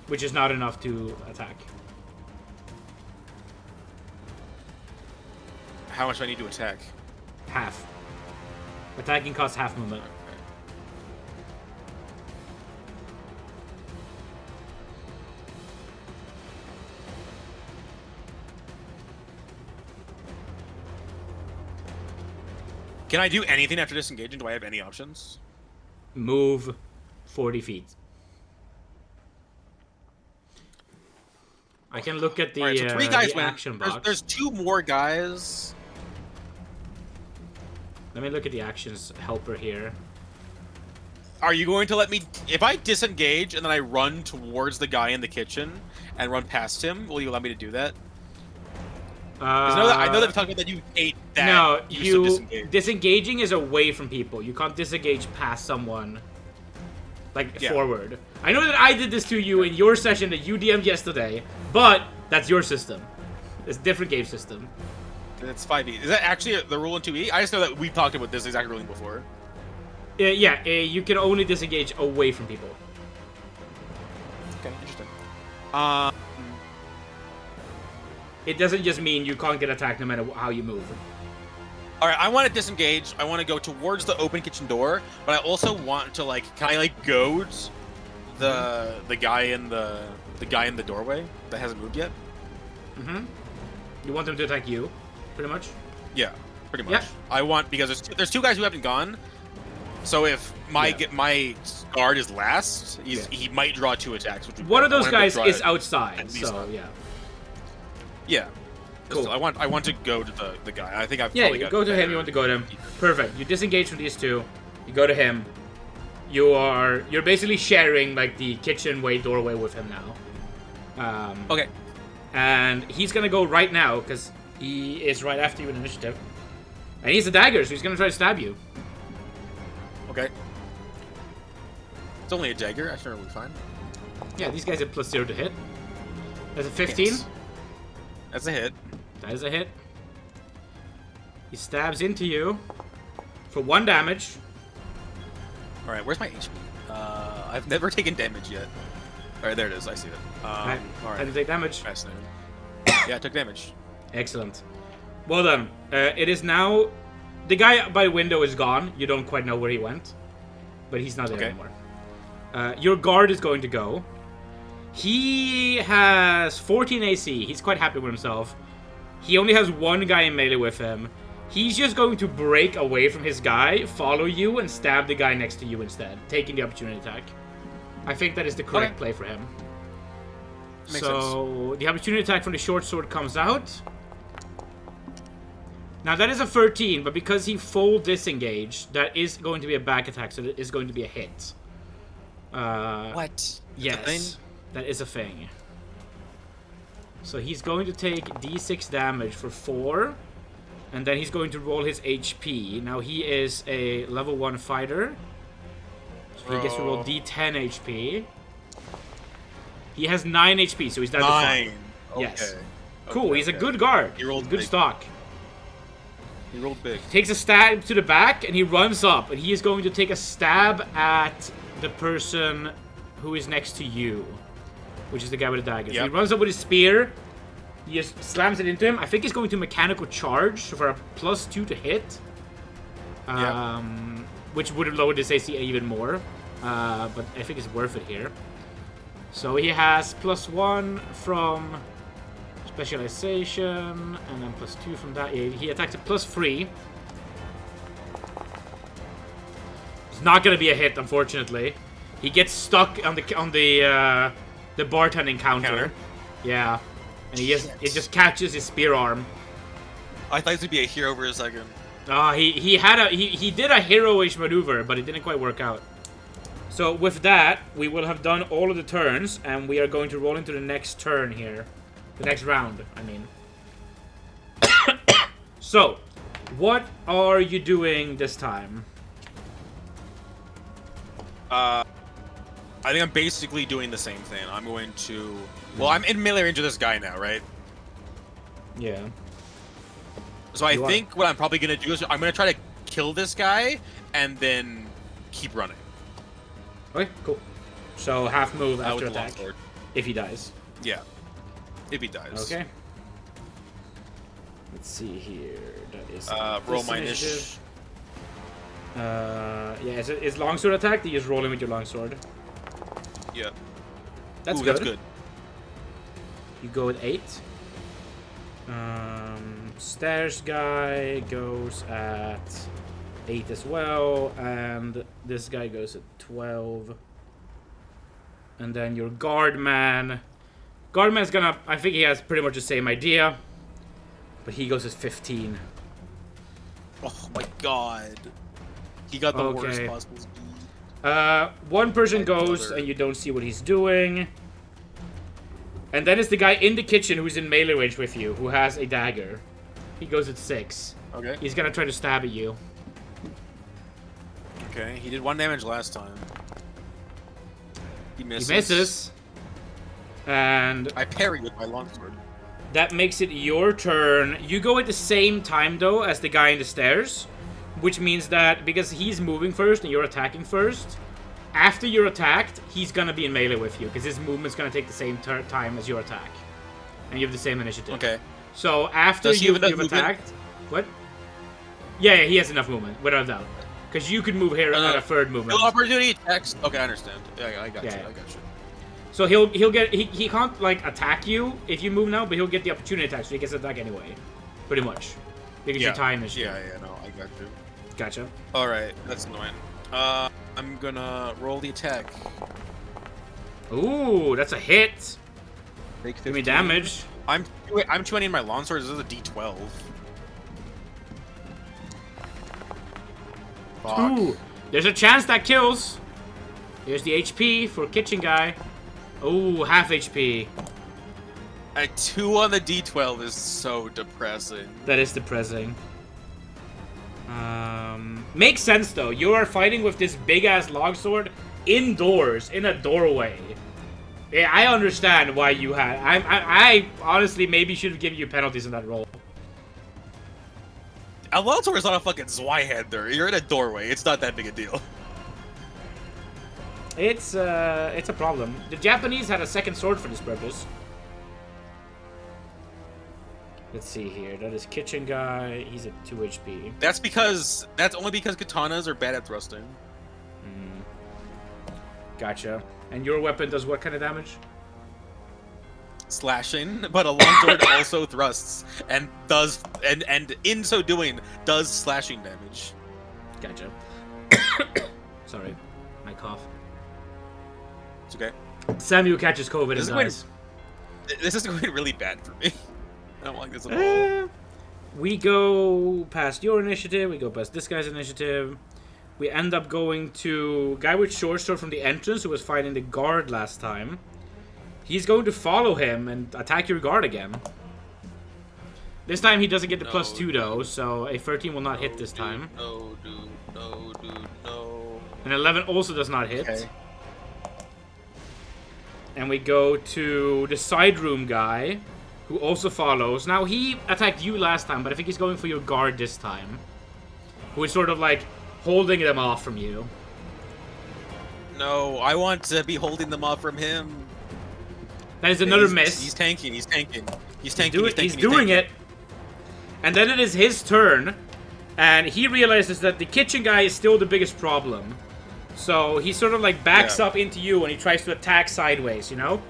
which is not enough to attack. How much do I need to attack? Half. Attacking costs half movement. Can I do anything after disengaging? Do I have any options? Move 40 feet. I can look at the, so 3 guys the action box. There's 2 more guys. Let me look at the actions helper here. Are you going to let me... If I disengage and then I run towards the guy in the kitchen and run past him, will you allow me to do that? I know they've talked about that you hate that. No, disengaging is away from people. You can't disengage past someone, like forward. I know that I did this to you in your session that you DM'd yesterday, but that's your system. It's a different game system. It's 5e. Is that actually the rule in 2e? I just know that we've talked about this exact ruling before. You can only disengage away from people. Okay, interesting. It doesn't just mean you can't get attacked no matter how you move. Alright, I want to disengage. I want to go towards the open kitchen door, but I also want to, like, can I, like, goad the guy in the doorway that hasn't moved yet? Mm-hmm. You want them to attack you, pretty much? Yeah, pretty much. Yeah. I want, because there's 2 guys who haven't gone, so if my guard is last, he might draw 2 attacks. One of those guys is outside, so yeah. Yeah. Cool. I want to go to the guy. I think I've probably got go to him. You want to go to him. Perfect. You disengage from these 2. You go to him. You're basically sharing like the kitchenway doorway with him now. Okay. And he's gonna go right now because he is right after you in initiative. And he's a dagger, so he's gonna try to stab you. Okay. It's only a dagger. I sure will be fine. Yeah, these guys have +0 to hit. That's a 15. Yes. That's a hit. That is a hit. He stabs into you for 1 damage. Alright, where's my HP? I've never taken damage yet. Alright, there it is. I see it. Alright. How do you take damage? Fascinating. Yeah, I took damage. Excellent. Well done. It is now... The guy by the window is gone. You don't quite know where he went. But he's not there anymore. Your guard is going to go. He has 14 AC. He's quite happy with himself. He only has 1 guy in melee with him. He's just going to break away from his guy, follow you, and stab the guy next to you instead, taking the opportunity attack. I think that is the correct play for him. So the opportunity attack from the short sword comes out. Now that is a 13, but because he full disengaged, that is going to be a back attack, so that is going to be a hit. What? Yes, that is a thing. So he's going to take d6 damage for 4, and then he's going to roll his HP. Now he is a level 1 fighter, so he gets to roll d10 HP. He has 9 HP, so he's down to 5. Okay. Yes. Cool, he's a good guard. He rolled good big. stock. He rolled big. Takes a stab to the back, and he runs up, and he is going to take a stab at the person who is next to you, which is the guy with the dagger. Yep. So he runs up with his spear. He just slams it into him. I think he's going to mechanical charge, so for a +2 to hit. Which would have lowered this AC even more. But I think it's worth it here. So he has +1 from specialization, and then +2 from that. He attacks at +3. It's not gonna be a hit, unfortunately. He gets stuck on the bartending counter. Yeah, and it just catches his spear arm. I thought it would be a hero for a second. He did a heroish maneuver, but it didn't quite work out. So with that, we will have done all of the turns, and we are going to roll into the next turn here. The next round, I mean. So, what are you doing this time? I think I'm basically doing the same thing. I'm going to... Well, I'm in melee range of this guy now, right? Yeah. So I think what I'm probably going to do is I'm going to try to kill this guy and then keep running. Okay, cool. So half move after with the attack. longsword. If he dies. Yeah. If he dies. Okay. Let's see here. That is roll my initiative. Yeah, is longsword attack? You just roll in with your longsword. Yeah. That's Ooh, good. That's good. You go with 8. Stairs guy goes at 8 as well, and this guy goes at 12. And then your guardman. Guardman's gonna... I think he has pretty much the same idea, but he goes at 15. Oh my god. He got the worst possible speed. One person goes, and you don't see what he's doing. And then it's the guy in the kitchen who's in melee range with you, who has a dagger. He goes at 6. Okay. He's gonna try to stab at you. Okay, he did 1 damage last time. He misses. He misses. And I parry with my longsword. that makes it your turn. You go at the same time, though, as the guy in the stairs. Which means that, because he's moving first and you're attacking first, after you're attacked, he's gonna be in melee with you, because his movement's gonna take the same time as your attack. And you have the same initiative. Okay. So after you've attacked... What? Yeah, he has enough movement, without a doubt. Because you could move here at a third movement. No opportunity attacks. Okay, I understand. Yeah, I got you. I got you. So he'll get... He can't, like, attack you if you move now, but he'll get the opportunity attack, so he gets to attack anyway. Pretty much. Because your time is... Yeah, no, I got you. Gotcha. Alright, that's annoying. I'm gonna roll the attack. Ooh, that's a hit. Make 15. Give me damage. I'm 20 in my longsword. This is a D12. Fuck. Ooh, there's a chance that kills. Here's the HP for kitchen guy. Ooh, half HP. A 2 on the D12 is so depressing. That is depressing. Makes sense though. You are fighting with this big ass longsword indoors in a doorway. Yeah, I understand why you had. I honestly maybe should have given you penalties in that roll. A longsword is not a fucking Zweihander. You're in a doorway. It's not that big a deal. It's a problem. The Japanese had a second sword for this purpose. Let's see here. That is kitchen guy. He's at 2 HP. That's only because katanas are bad at thrusting. Gotcha. And your weapon does what kind of damage? Slashing, but a longsword also thrusts and does and in so doing does slashing damage. Gotcha. Sorry, my cough. It's okay. Samuel catches COVID and dies. This is going really bad for me. I don't like this at all. We go past your initiative. We go past this guy's initiative. We end up going to guy with short sword from the entrance who was fighting the guard last time. He's going to follow him and attack your guard again. This time he doesn't get the +2 though, so a 13 will not hit this time. No, dude. No, dude. No. An 11 also does not hit. Okay. And we go to the side room guy, who also follows. Now, he attacked you last time, but I think he's going for your guard this time. Who is sort of like holding them off from you. No, I want to be holding them off from him. That is another miss. He's tanking. He's tanking. He's doing it. And then it is his turn. And he realizes that the kitchen guy is still the biggest problem. So he sort of like backs up into you and he tries to attack sideways, you know?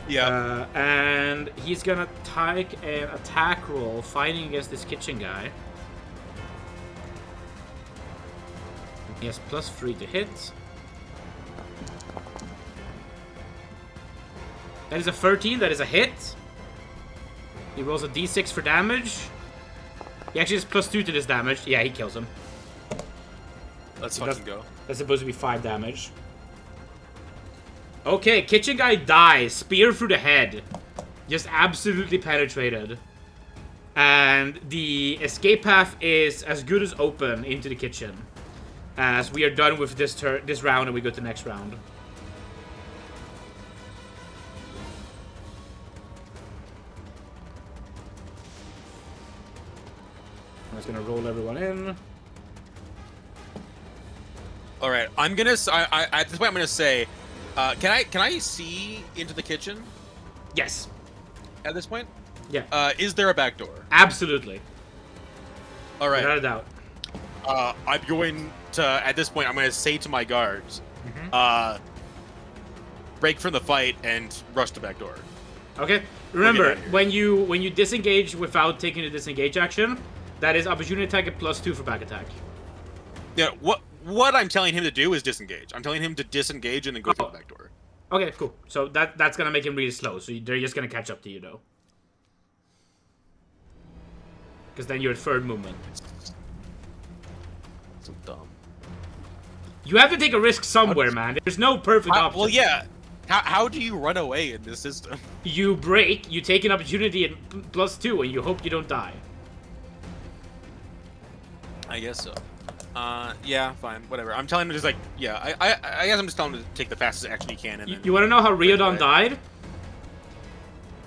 Yeah. And he's gonna take an attack roll fighting against this kitchen guy. He has +3 to hit. That is a 13, that is a hit. He rolls a d6 for damage. He actually has +2 to this damage. Yeah, he kills him. Let's fucking go. That's supposed to be 5 damage. Okay, kitchen guy dies. Spear through the head. Just absolutely penetrated. And the escape path is as good as open into the kitchen. As we are done with this round and we go to the next round. I'm just gonna roll everyone in. All right, I'm gonna. At this point, I'm gonna say, can I see into the kitchen? Yes. At this point. Yeah. Is there a back door? Absolutely. All right. Without a doubt. I'm going to. At this point, I'm gonna say to my guards, break from the fight and rush the back door. Okay. Remember, when you disengage without taking the disengage action, that is opportunity attack at +2 for back attack. Yeah. What I'm telling him to do is disengage. I'm telling him to disengage and then go through the back door. Okay, cool. So that's gonna make him really slow. So they're just gonna catch up to you though. Because then you're at third movement. So dumb. You have to take a risk somewhere, man. There's no perfect option. Well, yeah. How do you run away in this system? You break, you take an opportunity at +2, and you hope you don't die. I guess so. Yeah, fine, whatever. I'm telling him just like, yeah, I guess I'm just telling him to take the fastest action he can. And you want to know how Riodon died?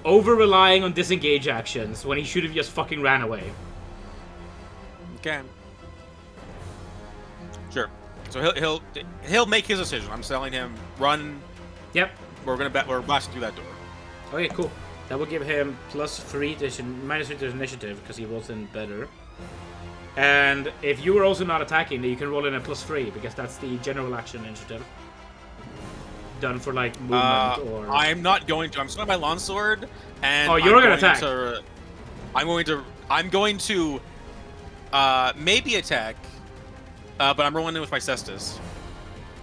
Over-relying on disengage actions when he should have just fucking ran away. Okay. Sure. So he'll make his decision. I'm telling him run. Yep. We're blasting through that door. Okay, cool. That will give him +3 to -3 to his initiative because he rolls in better. And if you are also not attacking, then you can roll in a +3 because that's the general action initiative. Done for like movement or. I'm not going to. I'm swinging my longsword, and you're gonna attack. I'm going to maybe attack, but I'm rolling in with my cestus.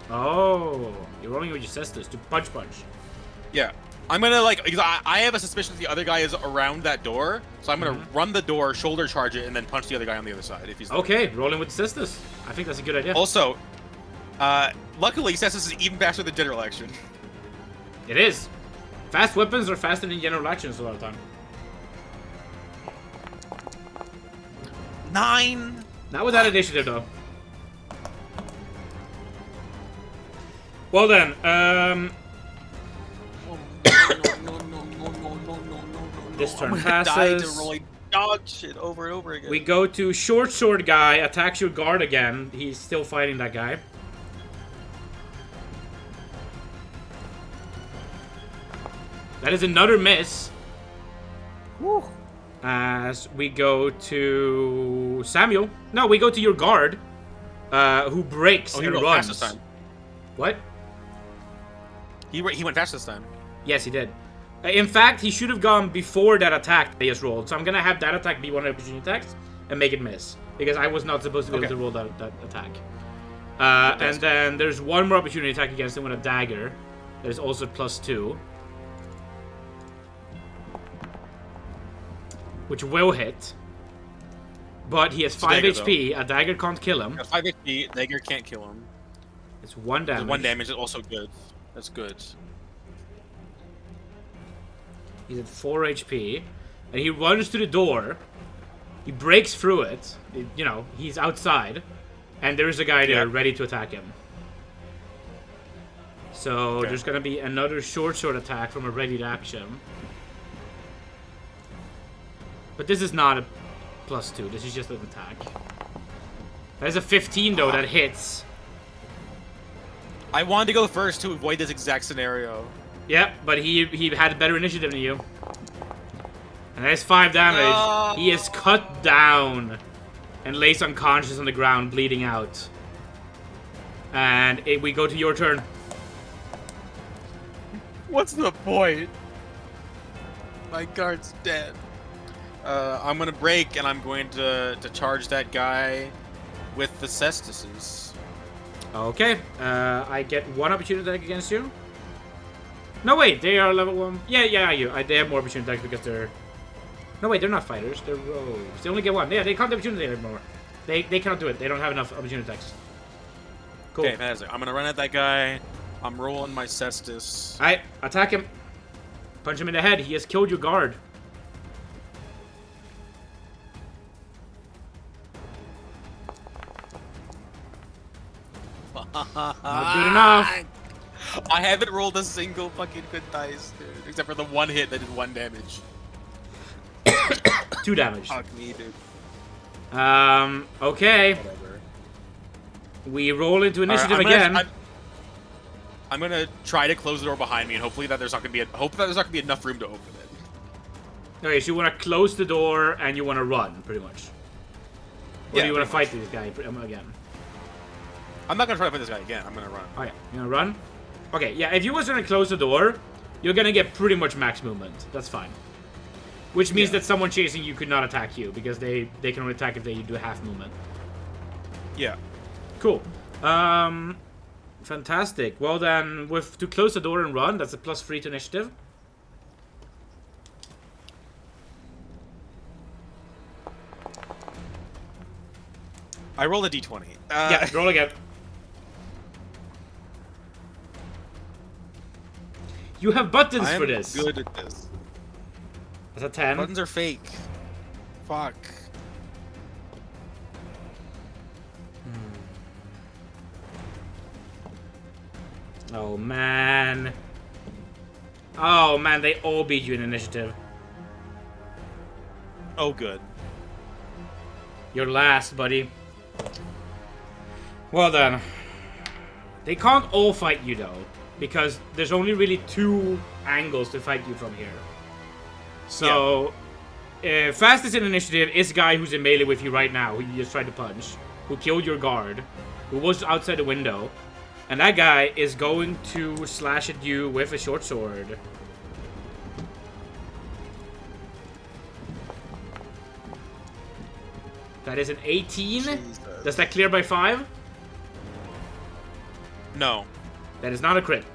Oh, you're rolling with your cestus to punch. Yeah. I'm gonna because I have a suspicion that the other guy is around that door, so I'm gonna run the door, shoulder charge it, and then punch the other guy on the other side if he's there. Okay, rolling with cestus. I think that's a good idea. Also, luckily cestus is even faster than general action. It is. Fast weapons are faster than general actions a lot of the time. 9. Not with that initiative though. Well then, this turn passes. Die to rolling dog shit over and over again. We go to short sword guy, attacks your guard again. He's still fighting that guy. That is another miss. Woo. As we go to Samuel. No, we go to your guard, who breaks and runs. Fast this time. What? He went fast this time. Yes, he did. In fact, he should have gone before that attack that he just rolled. So I'm going to have that attack be one of the opportunity attacks and make it miss. Because I was not supposed to be able to roll that attack. And then there's one more opportunity attack against him with a dagger. There's also +2. which will hit. But he has 5 HP. A dagger can't kill him. 5 HP. Dagger can't kill him. It's 1 damage. 1 damage is also good. That's good. He's at 4 HP. And he runs to the door. He breaks through it. You know, he's outside. And there is a guy there ready to attack him. So there's going to be another short sword attack from a readied action. But this is not a +2. This is just an attack. That is a 15, though, that hits. I wanted to go first to avoid this exact scenario. Yep, but he had better initiative than you. And that is 5 damage. No. He is cut down and lays unconscious on the ground, bleeding out. And we go to your turn. What's the point? My guard's dead. I'm gonna break, and I'm going to charge that guy with the Thosetimis. Okay, I get 1 opportunity attack against you. No, wait, they are level 1. Yeah, they have more opportunity attacks because they're... No, wait, they're not fighters. They're rogues. They only get 1. Yeah, they can't do opportunity anymore. They cannot do it. They don't have enough opportunity attacks. Cool. Okay, fantastic. I'm gonna run at that guy. I'm rolling my Thosetimis. Alright, attack him. Punch him in the head. He has killed your guard. Not good enough. I haven't rolled a single fucking good dice, dude. Except for the 1 hit that did 1 damage. 2 damage. Fuck me, dude. Okay. Whatever. We roll into initiative again. I'm gonna try to close the door behind me, and hopefully that there's not gonna be enough room to open it. Okay, so you want to close the door and you want to run, pretty much. Or do you want to fight this guy again? I'm not gonna try to fight this guy again. I'm gonna run. Okay, you gonna run? Okay, yeah, if you was gonna close the door, you're gonna get pretty much max movement. That's fine. Which means that someone chasing you could not attack you, because they can only attack if they do half movement. Yeah. Cool. Fantastic. Well then, to close the door and run, that's a +3 to initiative. I rolled a d20. Yeah, roll again. You have buttons for this. I'm good at this. That's a 10. Buttons are fake. Fuck. Oh, man. Oh, man, they all beat you in initiative. Oh, good. You're last, buddy. Well then. They can't all fight you, though. Because there's only really 2 angles to fight you from here. So, fastest in initiative is the guy who's in melee with you right now, who you just tried to punch. Who killed your guard. Who was outside the window. And that guy is going to slash at you with a short sword. That is an 18. Jesus. Does that clear by 5? No. That is not a crit.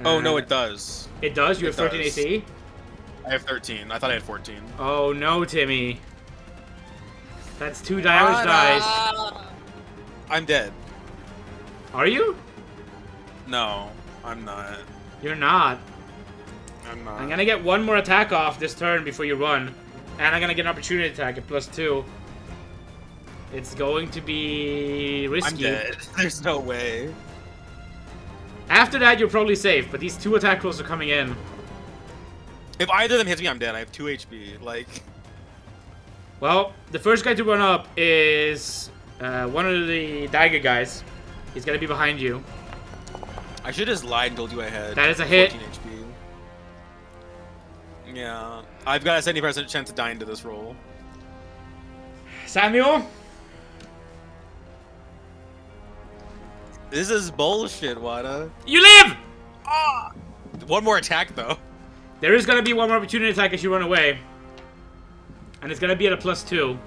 Oh, no, it does. It does? You have 13 AC? I have 13. I thought I had 14. Oh, no, Timmy. That's 2 damage dice. I'm dead. Are you? No, I'm not. You're not. I'm not. I'm gonna get 1 more attack off this turn before you run. And I'm gonna get an opportunity attack at +2. It's going to be risky. I'm dead. There's no way. After that, you're probably safe, but these 2 attack rolls are coming in. If either of them hits me, I'm dead. I have 2 HP. Like... Well, the first guy to run up is one of the dagger guys. He's gonna be behind you. I should have just lied and told you I had That is a hit. 14 HP. Yeah. I've got a 70% chance of dying to this roll. Samuel? This is bullshit, Wada. You live! Ah! 1 more attack, though. There is gonna be 1 more opportunity attack as you run away. And it's gonna be at a +2.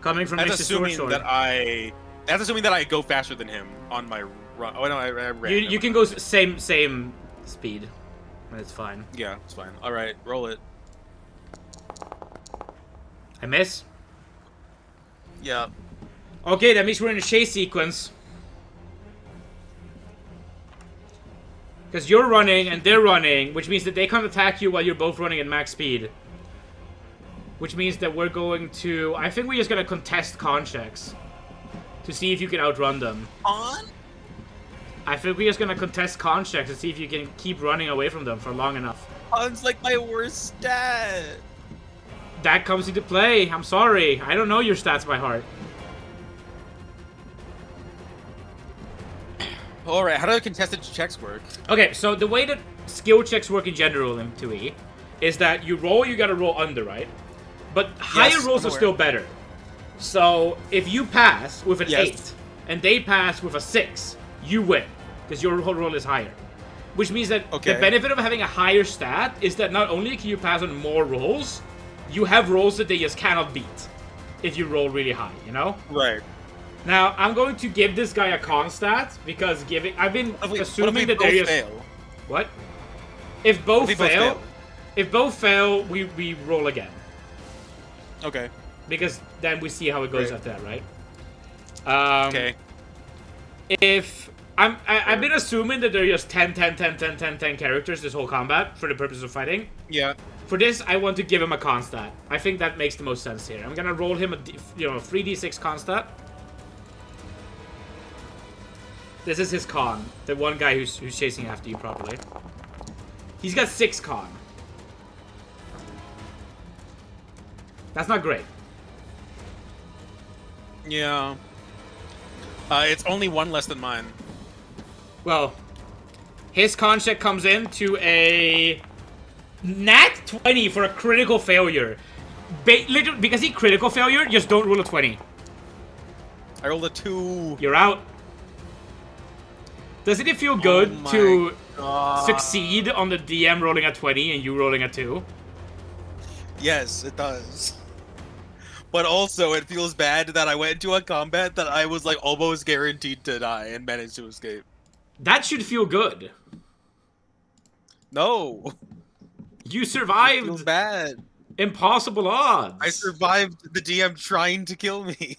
Coming from That's Mr. assuming Sword. that I... That's assuming that I go faster than him on my run. Oh, no, I ran. You can go same speed. It's fine. Yeah, it's fine. All right, roll it. I miss. Yeah. Okay, that means we're in a chase sequence. Because you're running and they're running, which means that they can't attack you while you're both running at max speed. Which means that we're going to... I think we're just going to contest con checks. To see if you can outrun them. On? I think we're just going to contest con checks to see if you can keep running away from them for long enough. On's like my worst stat. That comes into play. I'm sorry. I don't know your stats by heart. Alright, how do contested checks work? Okay, so the way that skill checks work in general in 2E is that you roll, you gotta roll under, right? But higher rolls are still better. So if you pass with an 8 and they pass with a 6, you win. Because your roll is higher. Which means that the benefit of having a higher stat is that not only can you pass on more rolls, you have rolls that they just cannot beat if you roll really high, you know? Right. Now, I'm going to give this guy a con stat, because I've been assuming that there is... fail? What? If both fail, we roll again. Okay. Because then we see how it goes after that, right? Okay. If... I've been assuming that there are just 10 characters this whole combat for the purpose of fighting. Yeah. For this, I want to give him a con stat. I think that makes the most sense here. I'm gonna roll him a 3d6 con stat. This is his con. The one guy who's chasing after you properly. He's got 6 con. That's not great. Yeah. It's only 1 less than mine. Well, his con check comes in to a nat 20 for a critical failure. Literally, because he critical failure, just don't roll a 20. I rolled a 2. You're out. Doesn't it feel good to succeed on the DM rolling a 20 and you rolling a 2? Yes, it does. But also, it feels bad that I went into a combat that I was like almost guaranteed to die and managed to escape. That should feel good. No. You survived. It feels bad. Impossible odds. I survived the DM trying to kill me.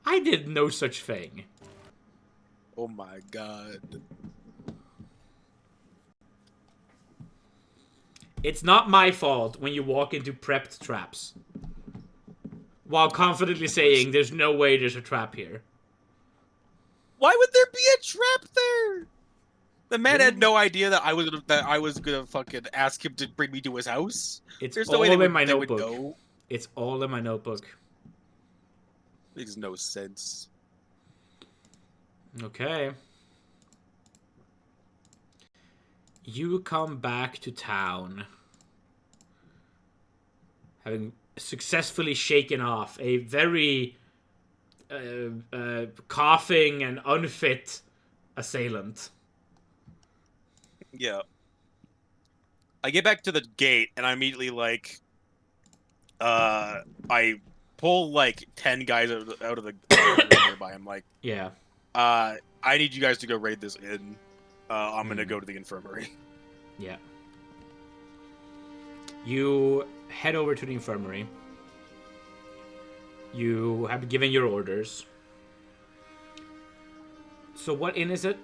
I did no such thing. Oh my god. It's not my fault when you walk into prepped traps. While confidently saying there's no way there's a trap here. Why would there be a trap there? The man had no idea that I was gonna fucking ask him to bring me to his house. There's all in my notebook. It's all in my notebook. Makes no sense. Okay. You come back to town, having successfully shaken off a very coughing and unfit assailant. Yeah. I get back to the gate and I immediately like I pull like 10 guys out of the nearby. I'm like, yeah. I need you guys to go raid this inn. I'm gonna go to the infirmary. Yeah. You head over to the infirmary. You have given your orders. So what inn is it?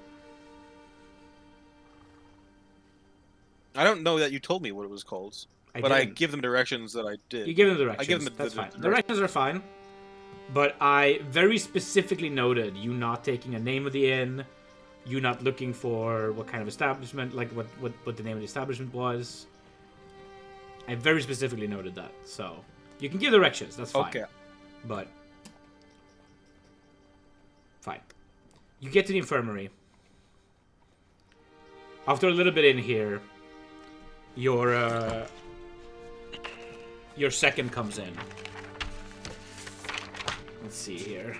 I don't know that you told me what it was called. I give them directions that I did. You give them directions. I give them That's fine. Directions are fine. But I very specifically noted you not taking a name of the inn, you not looking for what kind of establishment, like what the name of the establishment was. I very specifically noted that. So you can give directions. That's fine. Okay. But fine. You get to the infirmary. After a little bit in here, your second comes in. Let's see here.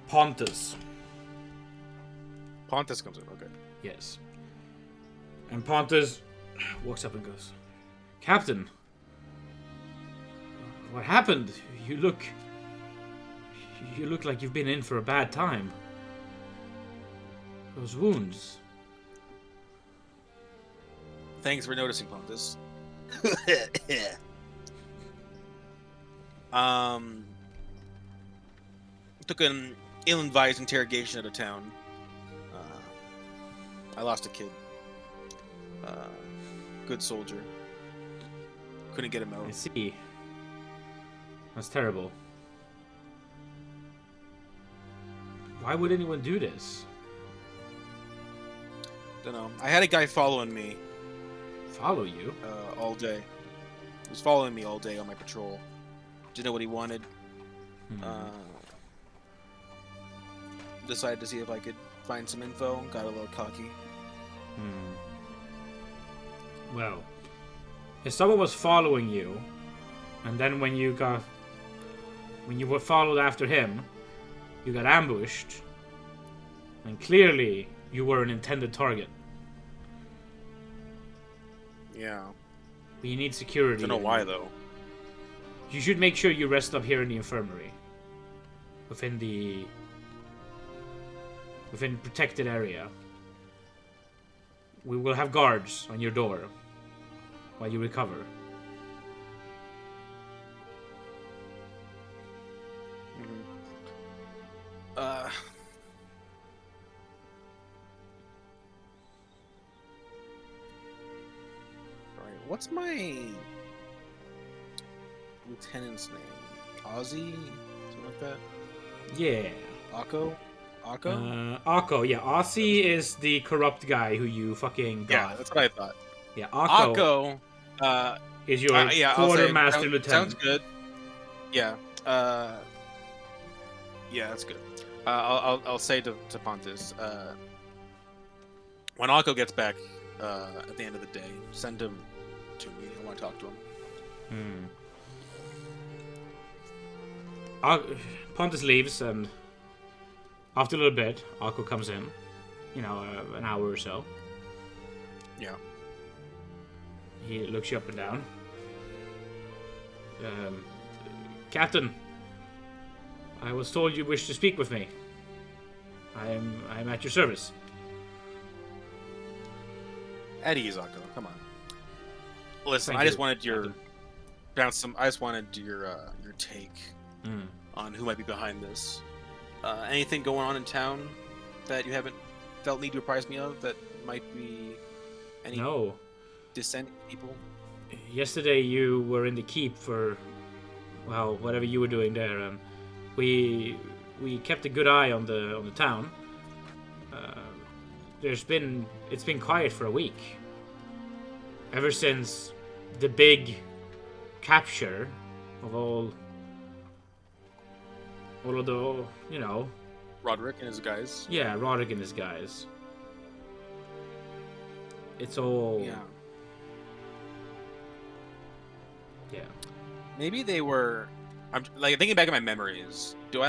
Pontus. Pontus comes in, okay. Yes. And Pontus walks up and goes, Captain, what happened? You look like you've been in for a bad time. Those wounds. Thanks for noticing, Pontus. Took an ill-advised interrogation out of town. I lost a kid. Good soldier. Couldn't get him out. I see. That's terrible. Why would anyone do this? Don't know. I had a guy following me. Follow you? All day. He was following me all day on my patrol. Didn't know what he wanted. Decided to see if I could find some info. Got a little cocky. Well, if someone was following you, and then when you were followed after him, you got ambushed, and clearly you were an intended target. Yeah. But you need security. Don't know why though. You should make sure you rest up here in the infirmary. Within protected area. We will have guards on your door while you recover. What's my lieutenant's name? Ozzy? Something like that? Yeah. Akko? Akko? Akko, yeah. Ozzy is the corrupt guy who you fucking got. Yeah, that's what I thought. Yeah, Akko is your quartermaster lieutenant. Sounds good. Yeah. Yeah, that's good. I'll say to Pontus, when Akko gets back at the end of the day, send him to me. I want to talk to him. Pontus leaves, and after a little bit, Akko comes in. You know, an hour or so. Yeah. He looks you up and down. Captain, I was told you wished to speak with me. I'm at your service. At ease, Akko. Come on. Listen, I just wanted your take on who might be behind this. Anything going on in town that you haven't felt need to apprise me of that might be any dissenting people? Yesterday you were in the keep for, well, whatever you were doing there, and we kept a good eye on the town. It's been quiet for a week. Ever since the big capture of all of the, you know... Roderick and his guys. Yeah, Roderick and his guys. It's all... Yeah. Yeah. Maybe they were... I'm like thinking back in my memories. Did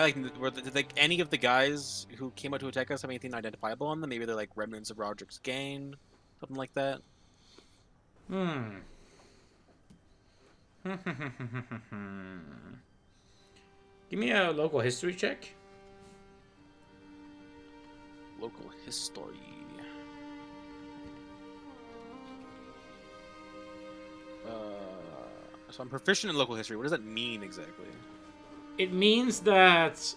any of the guys who came out to attack us have anything identifiable on them? Maybe they're like remnants of Roderick's gang, something like that. Give me a local history check. Local history. So I'm proficient in local history. What does that mean exactly? It means that...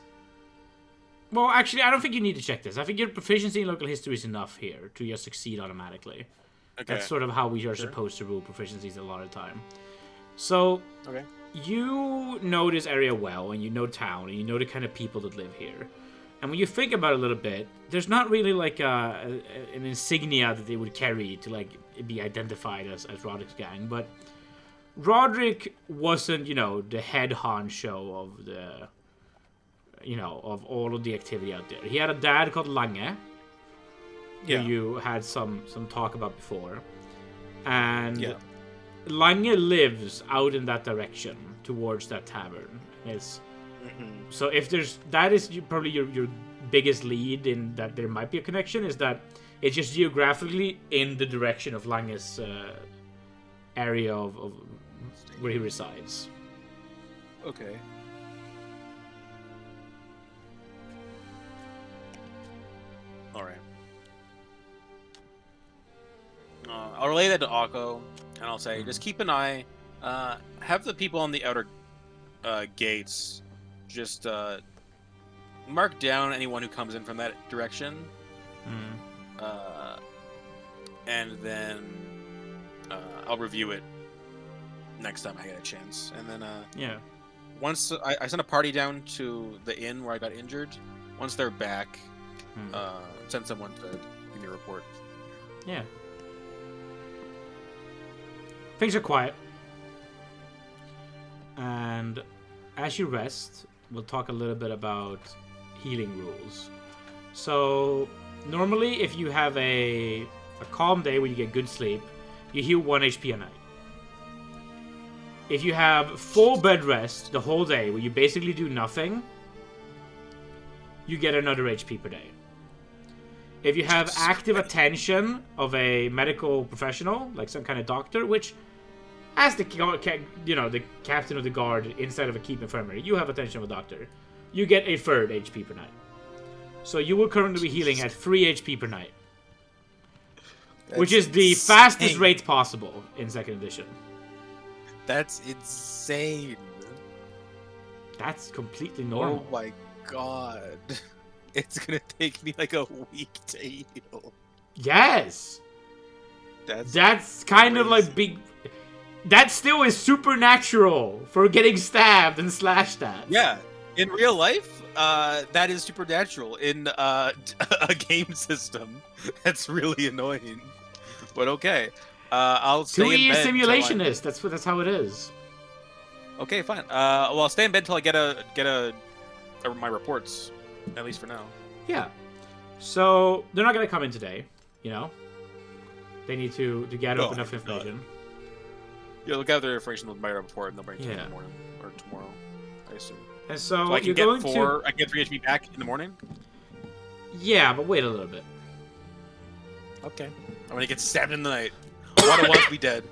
Well, actually, I don't think you need to check this. I think your proficiency in local history is enough here to just succeed automatically. Okay. That's sort of how we are supposed to rule proficiencies a lot of the time. So, you know this area well, and you know town, and you know the kind of people that live here. And when you think about it a little bit, there's not really like an insignia that they would carry to like be identified as Roderick's gang, but Roderick wasn't, you know, the head honcho of the, you know, of all of the activity out there. He had a dad called Lange, who you had some talk about before, and Lange lives out in that direction towards that tavern. So if that is probably your biggest lead in that there might be a connection, is that it's just geographically in the direction of Lange's area of where he resides. Okay. All right. I'll relay that to Akko, and I'll say, just keep an eye. Have the people on the outer gates just mark down anyone who comes in from that direction. And then I'll review it next time I get a chance. And then once I sent a party down to the inn where I got injured. Once they're back, send someone to give me a report. Yeah. Things are quiet. And as you rest, we'll talk a little bit about healing rules. So, normally if you have a calm day where you get good sleep, you heal 1 HP a night. If you have full bed rest the whole day where you basically do nothing, you get another HP per day. If you have active attention of a medical professional, like some kind of doctor, which as the captain of the guard inside of a keep infirmary, you have attention of a doctor, you get a third HP per night. So you will currently be healing at 3 HP per night. Which is the fastest rate possible in 2nd edition. That's insane. That's completely normal. Oh my god. It's gonna take me like a week to heal. Yes! That's kind of like big... That still is supernatural for getting stabbed and slashed at. Yeah. In real life, that is supernatural. In a game system, that's really annoying. But okay. I'll stay in bed. 2 year simulationist. That's how it is. Okay, fine. Well, I'll stay in bed until I get my reports, at least for now. Yeah. So they're not gonna come in today. You know, they need to gather up enough information. Yeah, look out their information with my report, and they'll bring it to me in the morning or tomorrow, I assume. And so I can get I can get 3 HP back in the morning. Yeah, but wait a little bit. Okay. I'm gonna get stabbed in the night. I want to once be dead.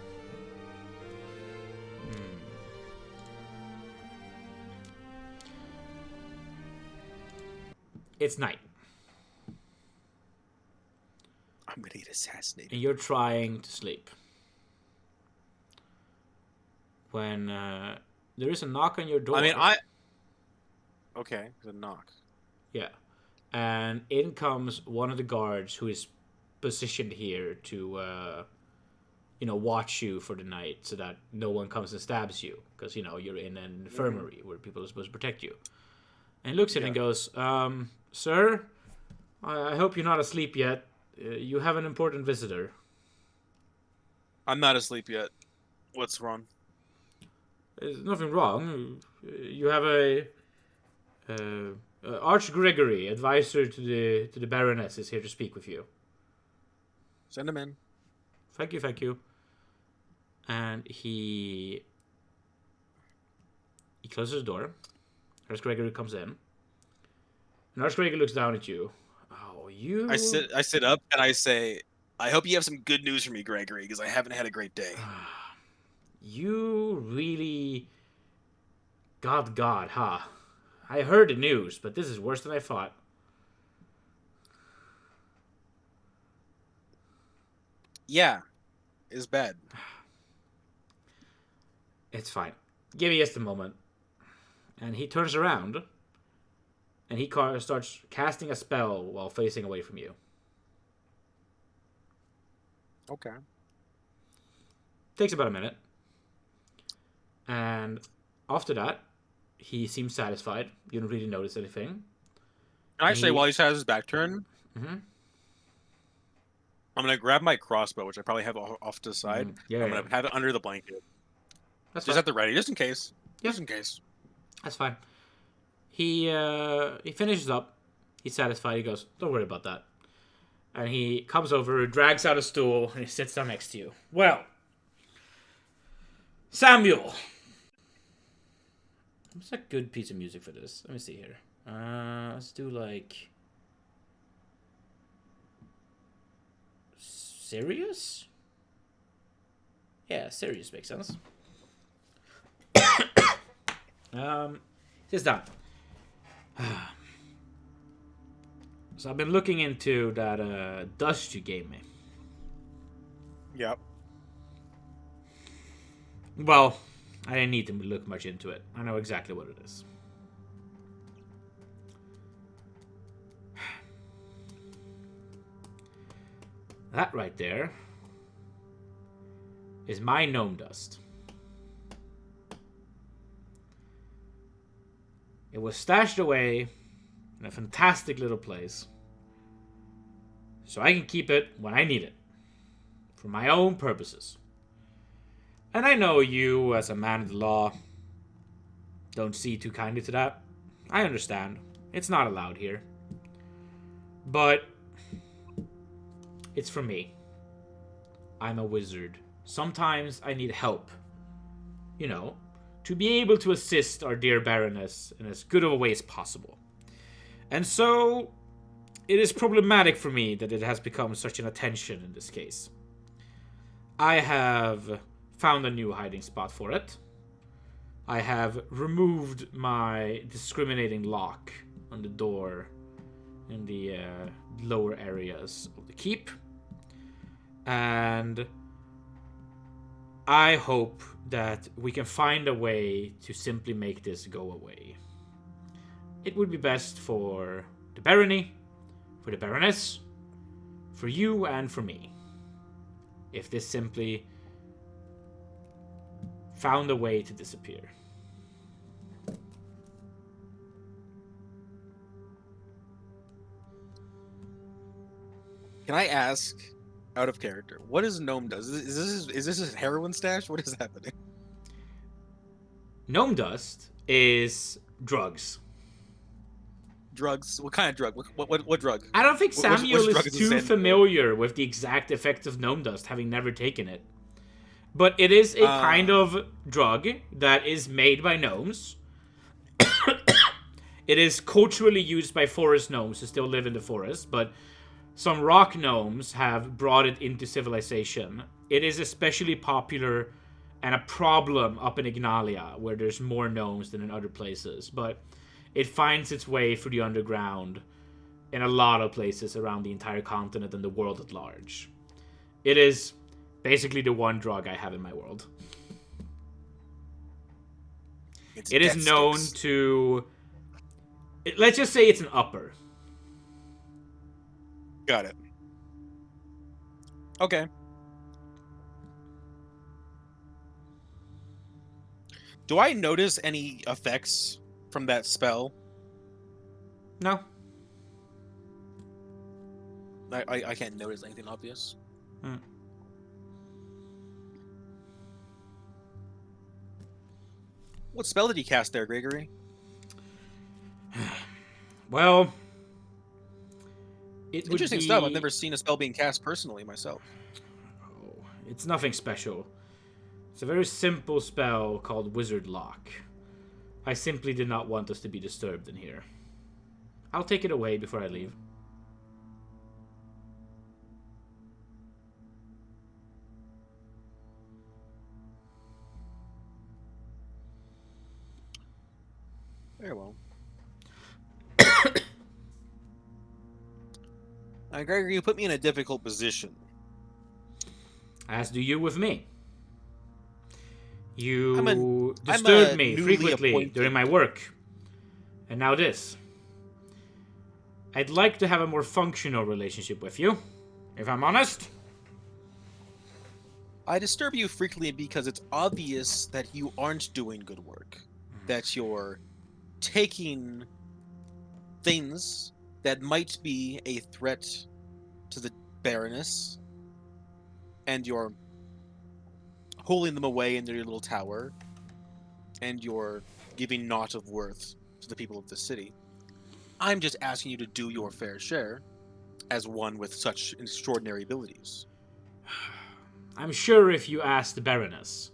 It's night. I'm gonna get assassinated. And you're trying to sleep. When there is a knock on your door. I mean, Okay, there's a knock. Yeah. And in comes one of the guards who is positioned here to, watch you for the night so that no one comes and stabs you. Because, you're in an infirmary where people are supposed to protect you. And he looks at it and goes, Sir, I hope you're not asleep yet. You have an important visitor. I'm not asleep yet. What's wrong? There's nothing wrong. You have a Arch Gregory, advisor to the Baroness, is here to speak with you. Send him in. Thank you. And he closes the door. Arch Gregory comes in. And Arch Gregory looks down at you. Oh, you... I sit up and I say, I hope you have some good news for me, Gregory, because I haven't had a great day. You really... God, huh? I heard the news, but this is worse than I thought. Yeah, it's bad. It's fine. Give me just a moment. And he turns around, and he starts casting a spell while facing away from you. Okay. Takes about a minute. And after that, he seems satisfied. You don't really notice anything. Actually, while he has his back turned, mm-hmm. I'm going to grab my crossbow, which I probably have off to the side. I'm going to have it under the blanket. That's just fine. at the ready, just in case. Yeah. Just in case. That's fine. He finishes up. He's satisfied. He goes, don't worry about that. And he comes over, drags out a stool, and he sits down next to you. Well, Samuel. What's a good piece of music for this? Let me see here. Let's do like... Sirius? Yeah, Sirius makes sense. Sits down. So I've been looking into that dust you gave me. Yep. Well, I didn't need to look much into it. I know exactly what it is. That right there is my gnome dust. It was stashed away in a fantastic little place, so I can keep it when I need it, for my own purposes. And I know you, as a man of the law, don't see too kindly to that. I understand. It's not allowed here. But it's for me. I'm a wizard. Sometimes I need help. You know, to be able to assist our dear Baroness in as good of a way as possible. And so, it is problematic for me that it has become such an attention in this case. I have found a new hiding spot for it. I have removed my discriminating lock on the door in the lower areas of the keep. And I hope that we can find a way to simply make this go away. It would be best for the barony, for the Baroness, for you and for me, if this simply found a way to disappear. Can I ask, out of character, what does gnome does? Is this his heroin stash? What is happening? Gnome dust is drugs. Drugs? What kind of drug? What drug? I don't think Samuel which drug is is too this in? familiar with the exact effects of gnome dust, having never taken it. But it is a kind of drug that is made by gnomes. It is culturally used by forest gnomes who still live in the forest, but some rock gnomes have brought it into civilization. It is especially popular and a problem up in Ignalia, where there's more gnomes than in other places. But it finds its way through the underground in a lot of places around the entire continent and the world at large. It is basically the one drug I have in my world. It is known to... Let's just say it's an upper. Got it. Okay. Do I notice any effects from that spell? No. I can't notice anything obvious. What spell did he cast there, Gregory? Well, it would Interesting be... stuff. I've never seen a spell being cast personally myself. Oh, it's nothing special. It's a very simple spell called Wizard Lock. I simply did not want us to be disturbed in here. I'll take it away before I leave. Very well. Gregory, you put me in a difficult position. As do you with me. You I'm disturbed a me newly frequently appointed- during my work. And now this. I'd like to have a more functional relationship with you, if I'm honest. I disturb you frequently because it's obvious that you aren't doing good work. That you're taking things that might be a threat to the Baroness, and you're holding them away in their little tower, and you're giving naught of worth to the people of the city. I'm just asking you to do your fair share, as one with such extraordinary abilities. I'm sure if you ask the Baroness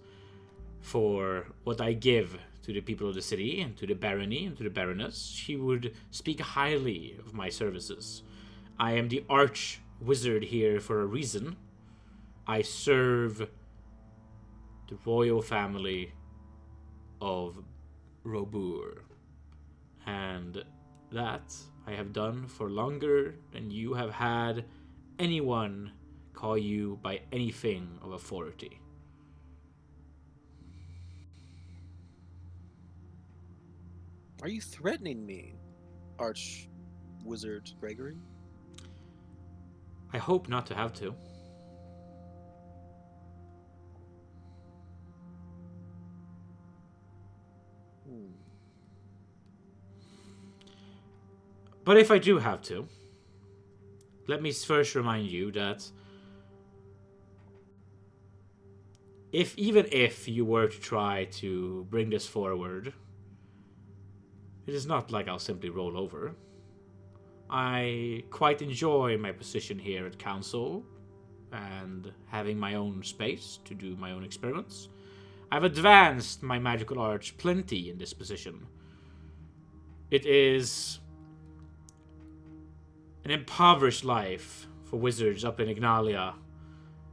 for what I give to the people of the city, and to the barony, and to the Baroness, she would speak highly of my services. I am the arch wizard here for a reason. I serve the royal family of Robur. And that I have done for longer than you have had anyone call you by anything of authority. Are you threatening me, Arch Wizard Gregory? I hope not to have to. But if I do have to, let me first remind you that even if you were to try to bring this forward, it is not like I'll simply roll over. I quite enjoy my position here at Council and having my own space to do my own experiments. I've advanced my magical arts plenty in this position. It is an impoverished life for wizards up in Ignalia,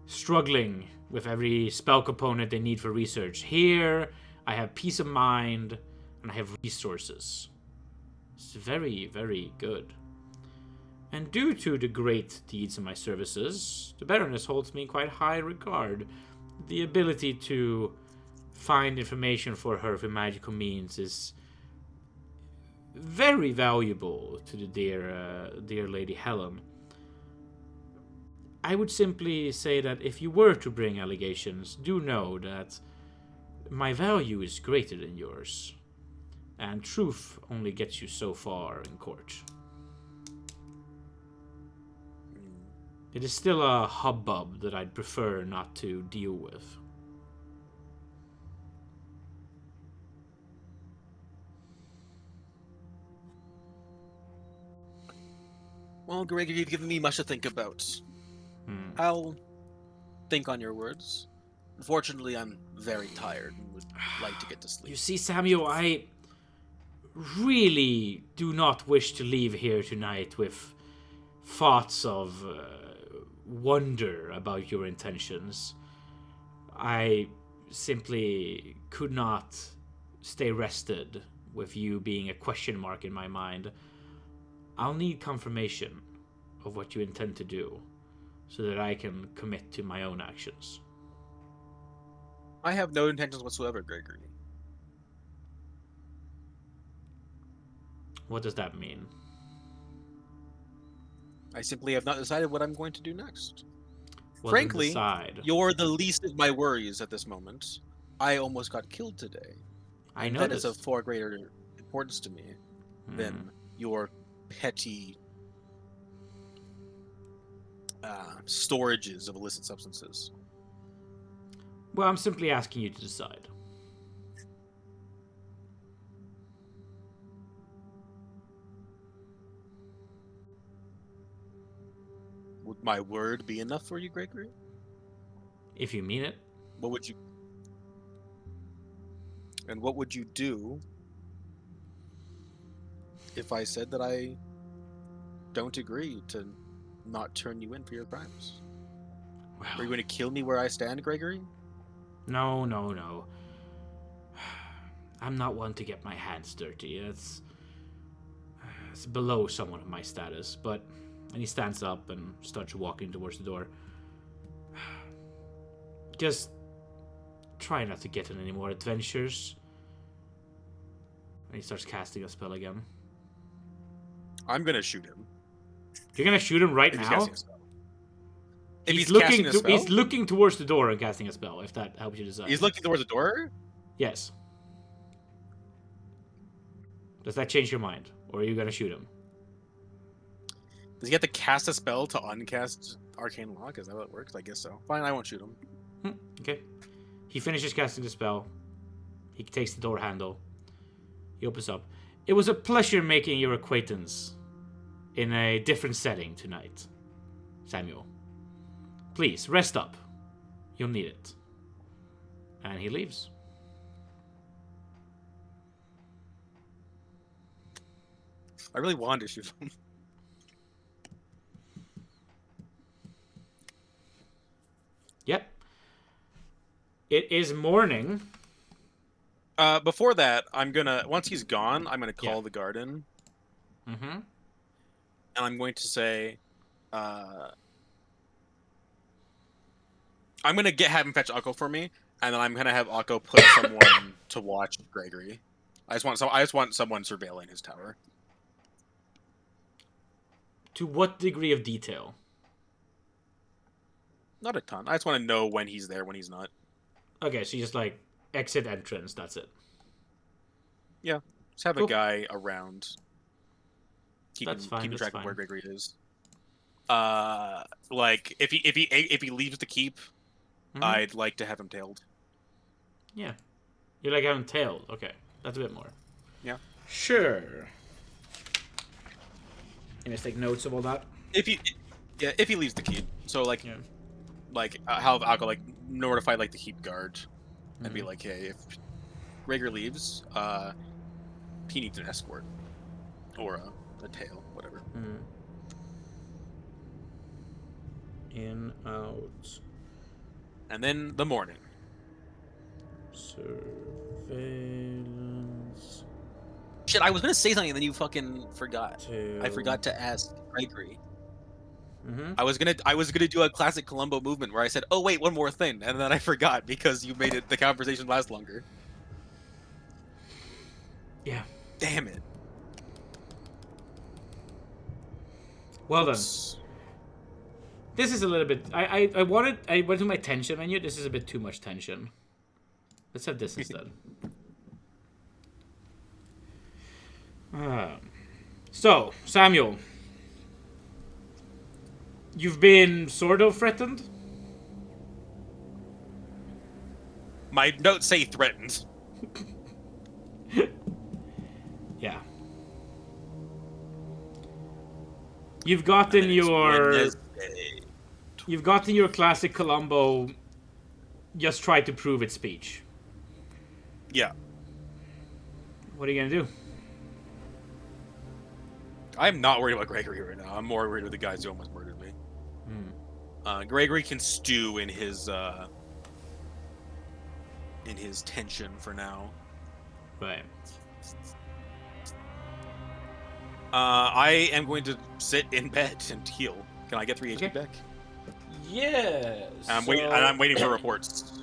struggling with every spell component they need for research. Here, I have peace of mind and I have resources. It's very, very good. And due to the great deeds of my services, the Baroness holds me in quite high regard. The ability to find information for her through magical means is very valuable to the dear Lady Helen. I would simply say that if you were to bring allegations, do know that my value is greater than yours, and truth only gets you so far in court. It is still a hubbub that I'd prefer not to deal with. Well, Gregory, you've given me much to think about. I'll think on your words. Unfortunately, I'm very tired and would like to get to sleep. You see, Samuel, I really do not wish to leave here tonight with thoughts of wonder about your intentions. I simply could not stay rested with you being a question mark in my mind. I'll need confirmation of what you intend to do so that I can commit to my own actions. I have no intentions whatsoever, Gregory. What does that mean? I simply have not decided what I'm going to do next. Well, Frankly, decide. You're the least of my worries at this moment. I almost got killed today. I know noticed. that is of far greater importance to me than your petty storages of illicit substances. Well, I'm simply asking you to decide. Would my word be enough for you, Gregory? If you mean it. What would you... And what would you do if I said that I don't agree to not turn you in for your crimes? Well, are you going to kill me where I stand, Gregory? No. I'm not one to get my hands dirty. It's below someone of my status. And he stands up and starts walking towards the door. Just try not to get in any more adventures. And he starts casting a spell again. I'm gonna shoot him. You're gonna shoot him right now? He's looking he's looking towards the door and casting a spell, if that helps you decide. He's looking towards the door? Yes. Does that change your mind? Or are you gonna shoot him? Does he have to cast a spell to uncast Arcane Lock? Is that how it works? I guess so. Fine, I won't shoot him. Okay. He finishes casting the spell. He takes the door handle. He opens up. It was a pleasure making your acquaintance in a different setting tonight, Samuel. Please, rest up. You'll need it. And he leaves. I really wanted to shoot him. Yep. It is morning. Before that, once he's gone, I'm gonna call the garden. Mm-hmm. And I'm going to say, I'm gonna have him fetch Akko for me, and then I'm gonna have Akko put someone to watch Gregory. I just want someone surveilling his tower. To what degree of detail? Not a ton. I just want to know when he's there, when he's not. Okay, so you just like exit entrance. That's it. Yeah, just have a guy around. Keeping track of where Gregory is. Like if he leaves the keep, I'd like to have him tailed. Yeah, you like having tailed. Okay, that's a bit more. Yeah. Sure. You must take notes of all that. If he leaves the keep, so like, how Akko like notify like the keep guard, and be like, hey, if Gregory leaves, he needs an escort or a tail, whatever. In, out. And then the morning. Surveillance. Shit, I was gonna say something and then you fucking forgot. I forgot to ask Gregory. I was gonna do a classic Columbo movement where I said, "Oh wait, one more thing," and then I forgot because you made the conversation last longer. Yeah. Damn it. Well then. This is a little bit. I went to my tension menu. This is a bit too much tension. Let's have this instead. So, Samuel, you've been sort of threatened. My notes say threatened. Yeah. You've gotten your classic Columbo just try to prove it speech. Yeah. What are you gonna do? I'm not worried about Gregory right now. I'm more worried about the guys who almost murdered me. Gregory can stew in his tension for now. Right. I am going to sit in bed and heal. Can I get 3 HP back? Yes. I'm waiting for reports.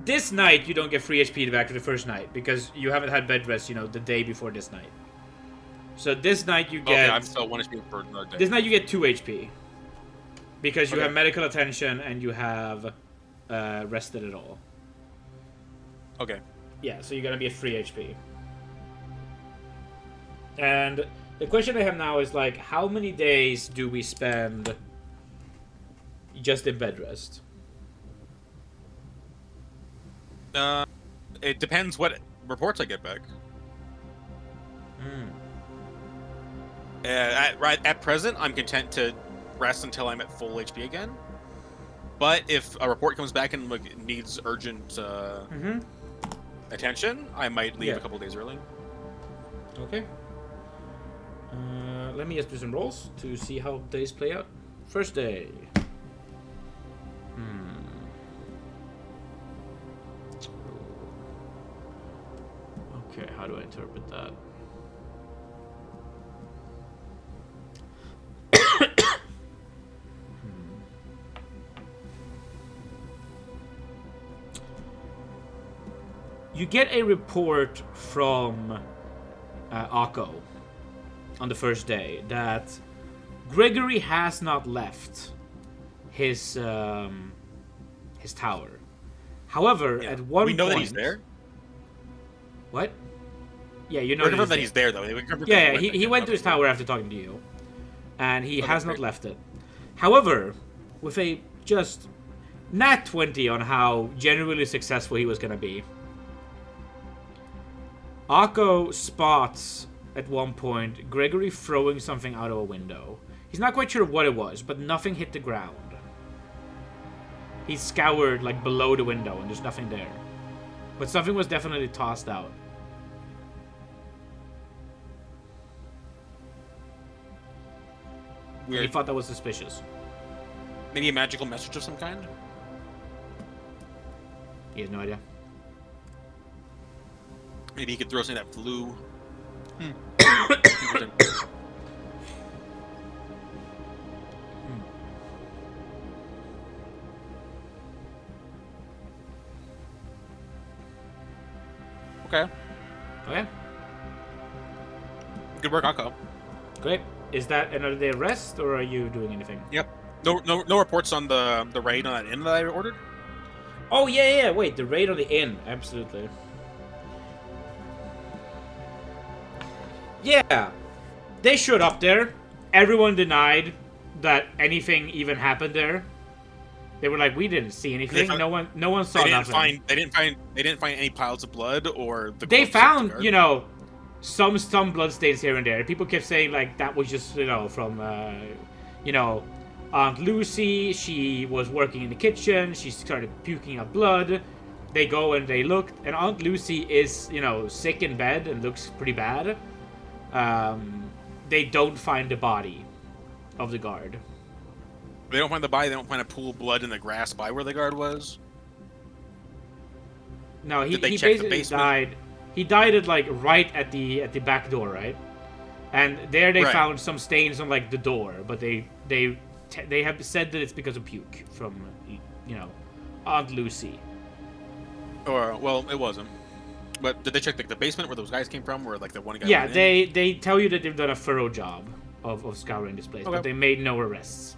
This night you don't get 3 HP back for the first night because you haven't had bed rest, the day before this night. So this night you get. Okay, I'm still 1 HP for another day. This night you get 2 HP because you have medical attention and you have rested it all. Okay. Yeah, so you're gonna be at 3 HP. And the question I have now is like, how many days do we spend just in bed rest? It depends what reports I get back. At present, I'm content to rest until I'm at full HP again. But if a report comes back and needs urgent attention, I might leave a couple days early. Okay. Let me just do some rolls to see how days play out. First day. Okay, how do I interpret that? You get a report from Akko on the first day that Gregory has not left his tower. However, at one point... We know that he's there? What? Yeah, you know that he's there, though. Yeah, he went to his tower after talking to you. And he has not left it. However, with a just nat 20 on how genuinely successful he was going to be, Akko spots at one point Gregory throwing something out of a window. He's not quite sure what it was, but nothing hit the ground. He scoured like below the window and there's nothing there. But something was definitely tossed out. Weird. He thought that was suspicious. Maybe a magical message of some kind? He has no idea. Maybe he could throw something that flew. Okay. Okay. Good work, Akko. Great. Is that another day of rest, or are you doing anything? Yep. No reports on the raid on that inn that I ordered. Oh yeah. Wait, the raid on the inn. Absolutely. Yeah, they showed up there. Everyone denied that anything even happened there. They were like, we didn't see anything. No one saw nothing. They didn't find any piles of blood or the. They found, some blood stains here and there. People kept saying like that was just from Aunt Lucy. She was working in the kitchen. She started puking up blood. They go and they look, and Aunt Lucy is sick in bed and looks pretty bad. They don't find the body of the guard. They don't find the body. They don't find a pool of blood in the grass by where the guard was. No, he basically died. He died at right at the back door, right? And there they found some stains on the door, but they have said that it's because of puke from Aunt Lucy. Or well, it wasn't. But did they check the basement where those guys came from, or the one guy? Yeah, they tell you that they've done a thorough job of scouring this place, but they made no arrests.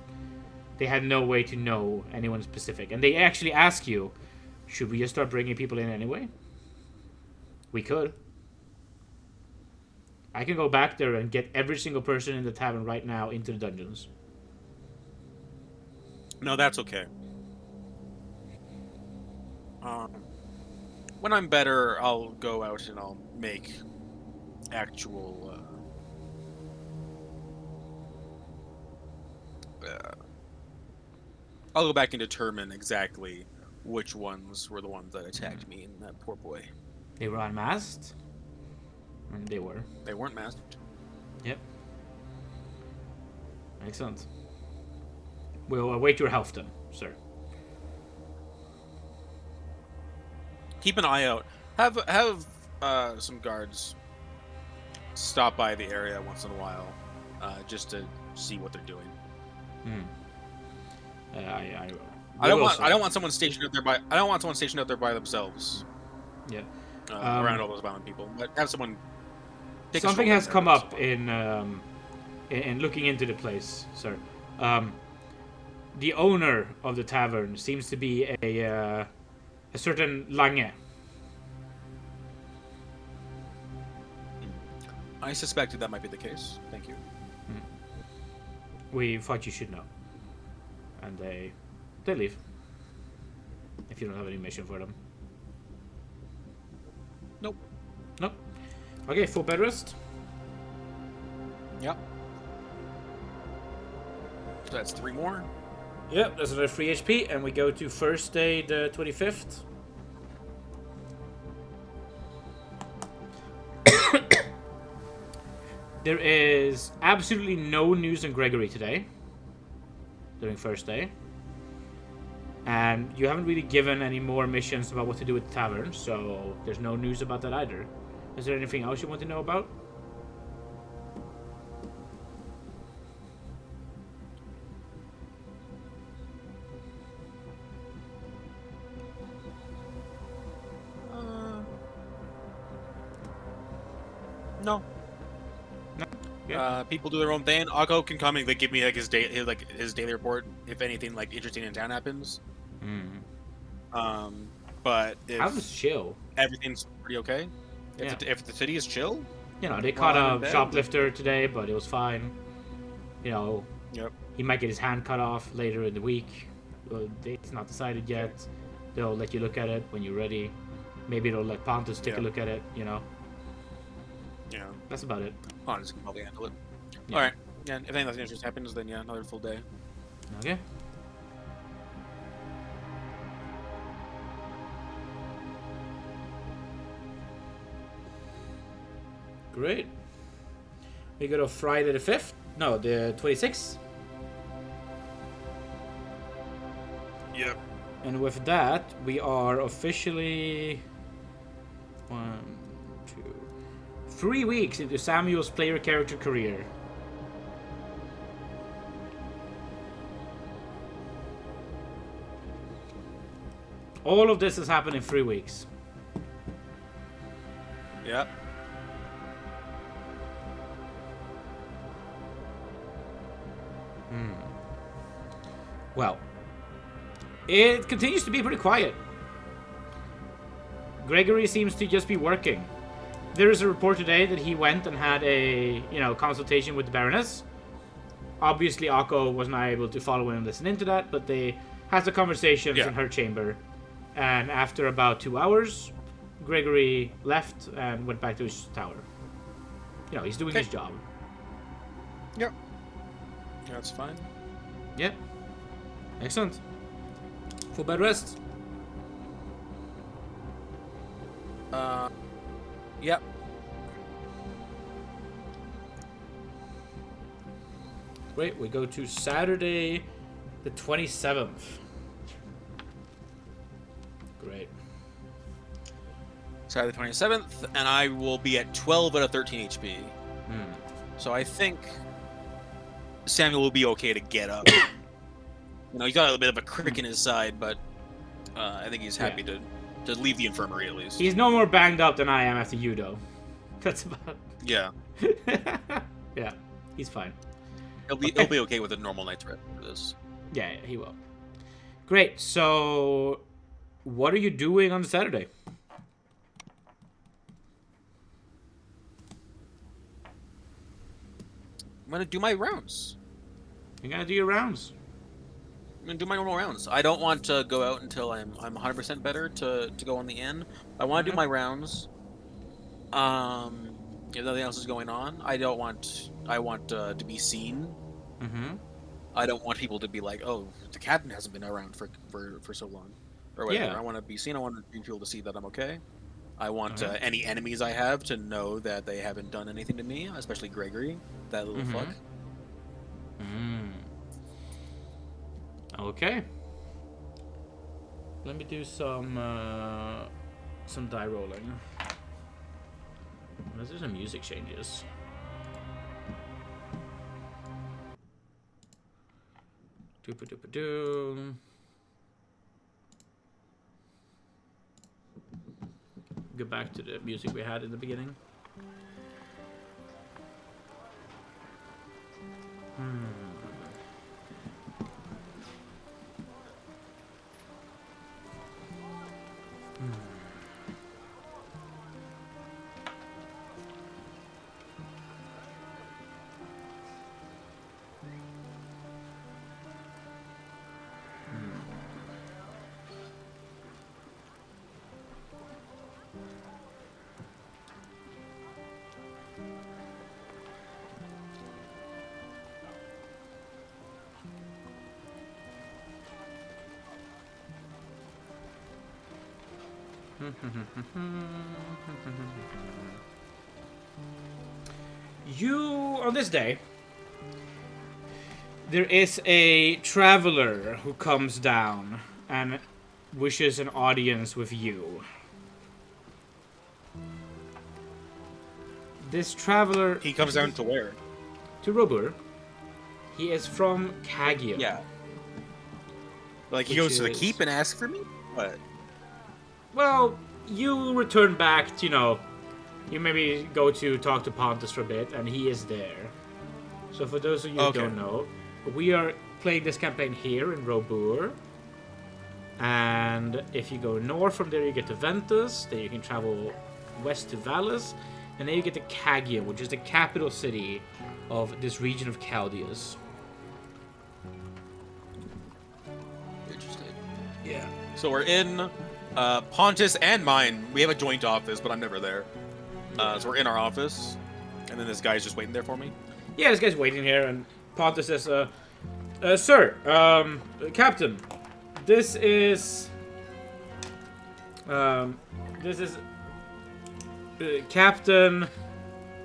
They had no way to know anyone specific, and they actually ask you, should we just start bringing people in anyway? We could. I can go back there and get every single person in the tavern right now into the dungeons. No, that's okay. When I'm better, I'll go out and I'll make actual I'll go back and determine exactly which ones were the ones that attacked me and that poor boy. They were unmasked? They were. They weren't masked. Yep. Excellent. We'll await your health then, sir. Keep an eye out. Have some guards stop by the area once in a while, just to see what they're doing. I don't want someone stationed out there by. I don't want someone stationed out there by themselves. Yeah. Around all those violent people, but have someone. Something has come up in looking into the place, sir. The owner of the tavern seems to be a certain Lange. I suspected that might be the case. Thank you. We thought you should know. And they leave. If you don't have any mission for them. Nope. Nope. Okay, full bed rest. Yep. So that's 3 more. Yep, that's another 3 HP, and we go to Thursday the 25th. There is absolutely no news on Gregory today. During Thursday. And you haven't really given any more missions about what to do with the tavern, so there's no news about that either. Is there anything else you want to know about? No. People do their own thing. Akko can come and give me his daily report if anything interesting in town happens. But if how's this chill? Everything's pretty okay. If the city is chill, they caught a shoplifter today, but it was fine. Yep. He might get his hand cut off later in the week. It's not decided yet. Okay. They'll let you look at it when you're ready. Maybe they'll let Pontus take a look at it. Yeah. That's about it. Honestly, can probably handle it. Yeah. All right. Yeah. If anything interesting happens, then another full day. Okay. Great. We go to Friday the 5th. No, the 26th. Yep. And with that, we are officially 3 weeks into Samuel's player character career. All of this has happened in 3 weeks. Yep. Well, it continues to be pretty quiet. Gregory seems to just be working. There is a report today that he went and had a, consultation with the Baroness. Obviously, Akko was not able to follow and listen into that, but they had the conversations in her chamber. And after about 2 hours, Gregory left and went back to his tower. He's doing his job. Yep. That's fine. Yep. Excellent. Full bed rest. Yep. Great, we go to Saturday the 27th. Great. Saturday the 27th, and I will be at 12 out of 13 HP. So I think Samuel will be okay to get up. He's got a little bit of a crick in his side, but I think he's happy to leave the infirmary at least. He's no more banged up than I am after Yudo. That's about... Yeah. Yeah, he's fine. He'll be okay with a normal night's rest for this. Yeah, he will. Great, so... What are you doing on Saturday? I'm gonna do my rounds. You're gonna do your rounds. I'm gonna do my normal rounds. I don't want to go out until I'm 100% better to go on the inn. I want to do my rounds. If nothing else is going on, I want to be seen. I don't want people to be like, oh, the captain hasn't been around for so long, or whatever. Yeah. I want to be seen. I want people to see that I'm okay. I want any enemies I have to know that they haven't done anything to me, especially Gregory, that little fuck. Okay. Let me do some die rolling. Let's do some music changes. Doop-a-doop-a-doo. Go back to the music we had in the beginning. On this day, there is a traveler who comes down and wishes an audience with you. This traveler... He comes down to where? To Robur. He is from Kagia. Yeah. Like, he goes to the keep and asks for me? What? Well, you return back to, you maybe go to talk to Pontus for a bit, and he is there. So for those of you who don't know, we are playing this campaign here in Robur. And if you go north from there, you get to Ventus. Then you can travel west to Valles. And then you get to Kagia, which is the capital city of this region of Chaldeus. Interesting. Yeah. So we're in Pontus and mine. We have a joint office, but I'm never there. So we're in our office. And then this guy's just waiting there for me. Yeah, this guy's waiting here, and Pontus says, Sir, Captain, this is Captain.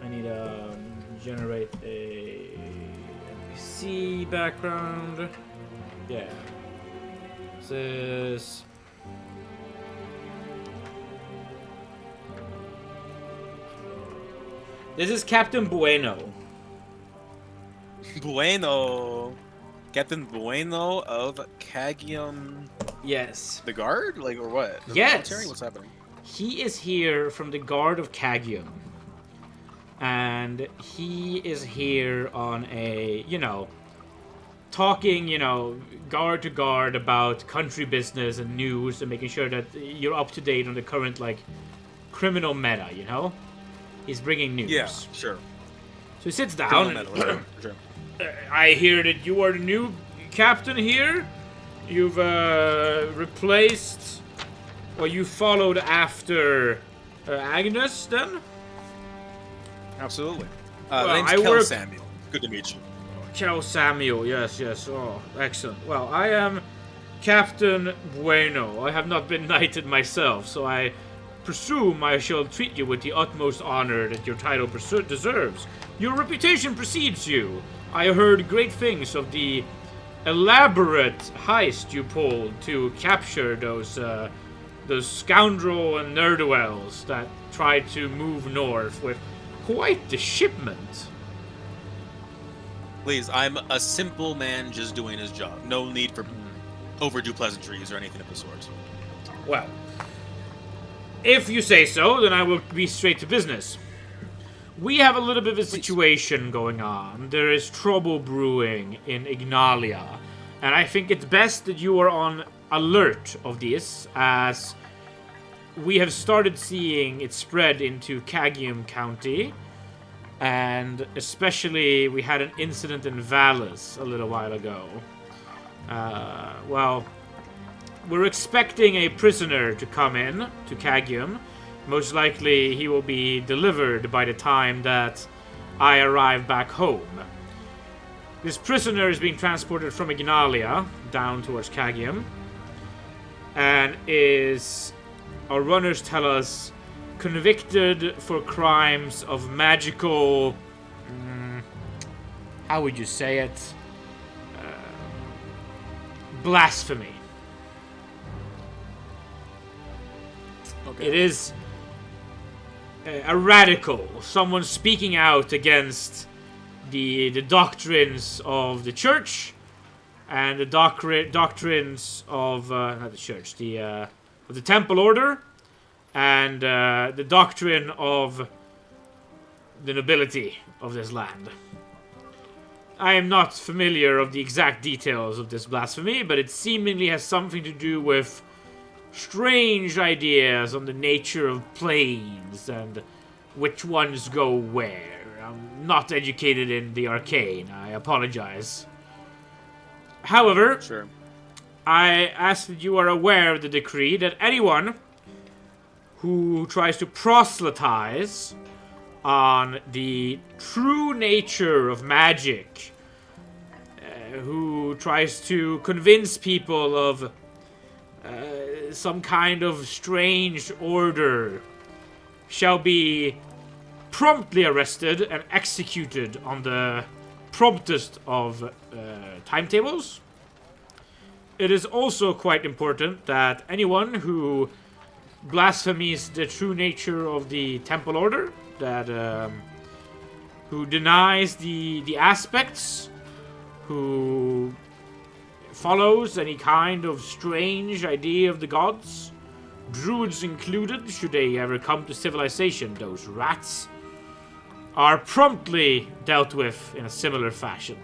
I need to generate a NPC background. Yeah. This is Captain Bueno. Bueno. Captain Bueno of Cagium. Yes. The guard? Like, or what? Yes. Military? What's happening? He is here from the Guard of Cagium. And he is here on a, talking, guard to guard about country business and news and making sure that you're up to date on the current, criminal meta, He's bringing news. Yeah, sure. So he sits down. Sure. I hear that you are the new captain here. You've replaced, or you followed after Agnes, then? Absolutely. Well, name's Kel Samuel. Good to meet you. Kel Samuel, yes. Oh, excellent. Well, I am Captain Bueno. I have not been knighted myself, so I presume I shall treat you with the utmost honor that your title deserves. Your reputation precedes you. I heard great things of the elaborate heist you pulled to capture those scoundrel and ne'er-do-wells that tried to move north with quite the shipment. Please, I'm a simple man just doing his job. No need for overdue pleasantries or anything of the sort. Well, if you say so, then I will be straight to business. We have a little bit of a situation going on. There is trouble brewing in Ignalia, and I think it's best that you are on alert of this, as we have started seeing it spread into Cagium County, and especially we had an incident in Vallis a little while ago. We're expecting a prisoner to come in to Cagium. Most likely he will be delivered by the time that I arrive back home. This prisoner is being transported from Ignalia down towards Cagium, and is, our runners tell us, convicted for crimes of magical... how would you say it? Blasphemy. Okay. It is a radical, someone speaking out against the doctrines of the church and the doctrines of not the church, of the Temple Order, and the doctrine of the nobility of this land. I am not familiar of the exact details of this blasphemy, but it seemingly has something to do with strange ideas on the nature of planes and which ones go where. I'm not educated in the arcane, I apologize. However, Sure. I ask that you are aware of the decree that anyone who tries to proselytize on the true nature of magic, who tries to convince people of some kind of strange order, shall be promptly arrested and executed on the promptest of timetables. It is also quite important that anyone who blasphemies the true nature of the Temple Order, that who denies the aspects, who follows any kind of strange idea of the gods, druids included, should they ever come to civilization, those rats, are promptly dealt with in a similar fashion.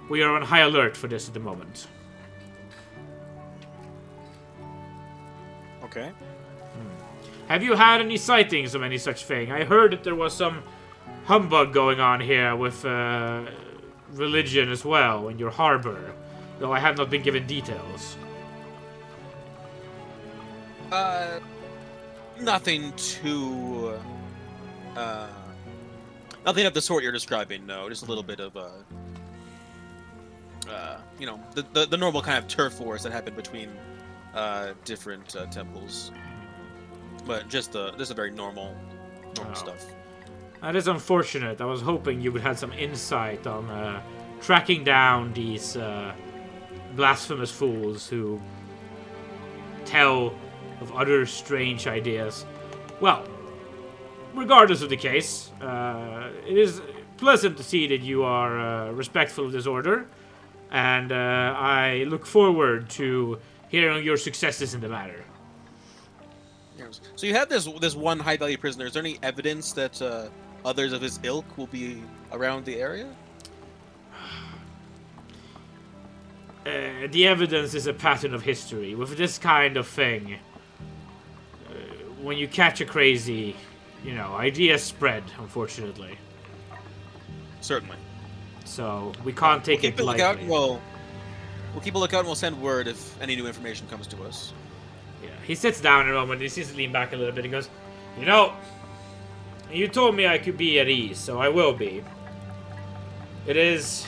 We are on high alert for this at the moment. Okay. Have you had any sightings of any such thing? I heard that there was some humbug going on here with religion as well in your harbor, though I have not been given details. Nothing too... nothing of the sort you're describing, no. Just a little bit of, the normal kind of turf wars that happen between different temples. But just a very normal stuff. That is unfortunate. I was hoping you would have some insight on tracking down these blasphemous fools who tell of other strange ideas. Well, regardless of the case, it is pleasant to see that you are respectful of this order, and I look forward to hearing your successes in the matter. Yes. So you have this one high value prisoner. Is there any evidence that others of his ilk will be around the area? The evidence is a pattern of history. With this kind of thing, when you catch a crazy, ideas spread, unfortunately. Certainly. So we can't take it lightly. We'll keep a lookout and we'll send word if any new information comes to us. Yeah, he sits down in a moment. He seems to lean back a little bit. He goes, you told me I could be at ease, so I will be. It is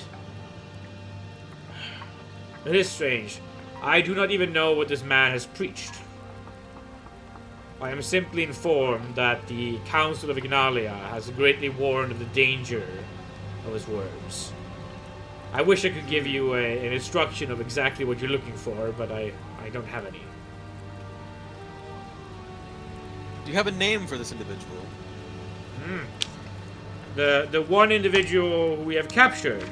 strange. I do not even know what this man has preached. I am simply informed that the Council of Ignalia has greatly warned of the danger of his words. I wish I could give you an instruction of exactly what you're looking for, but I don't have any. Do you have a name for this individual? The one individual we have captured.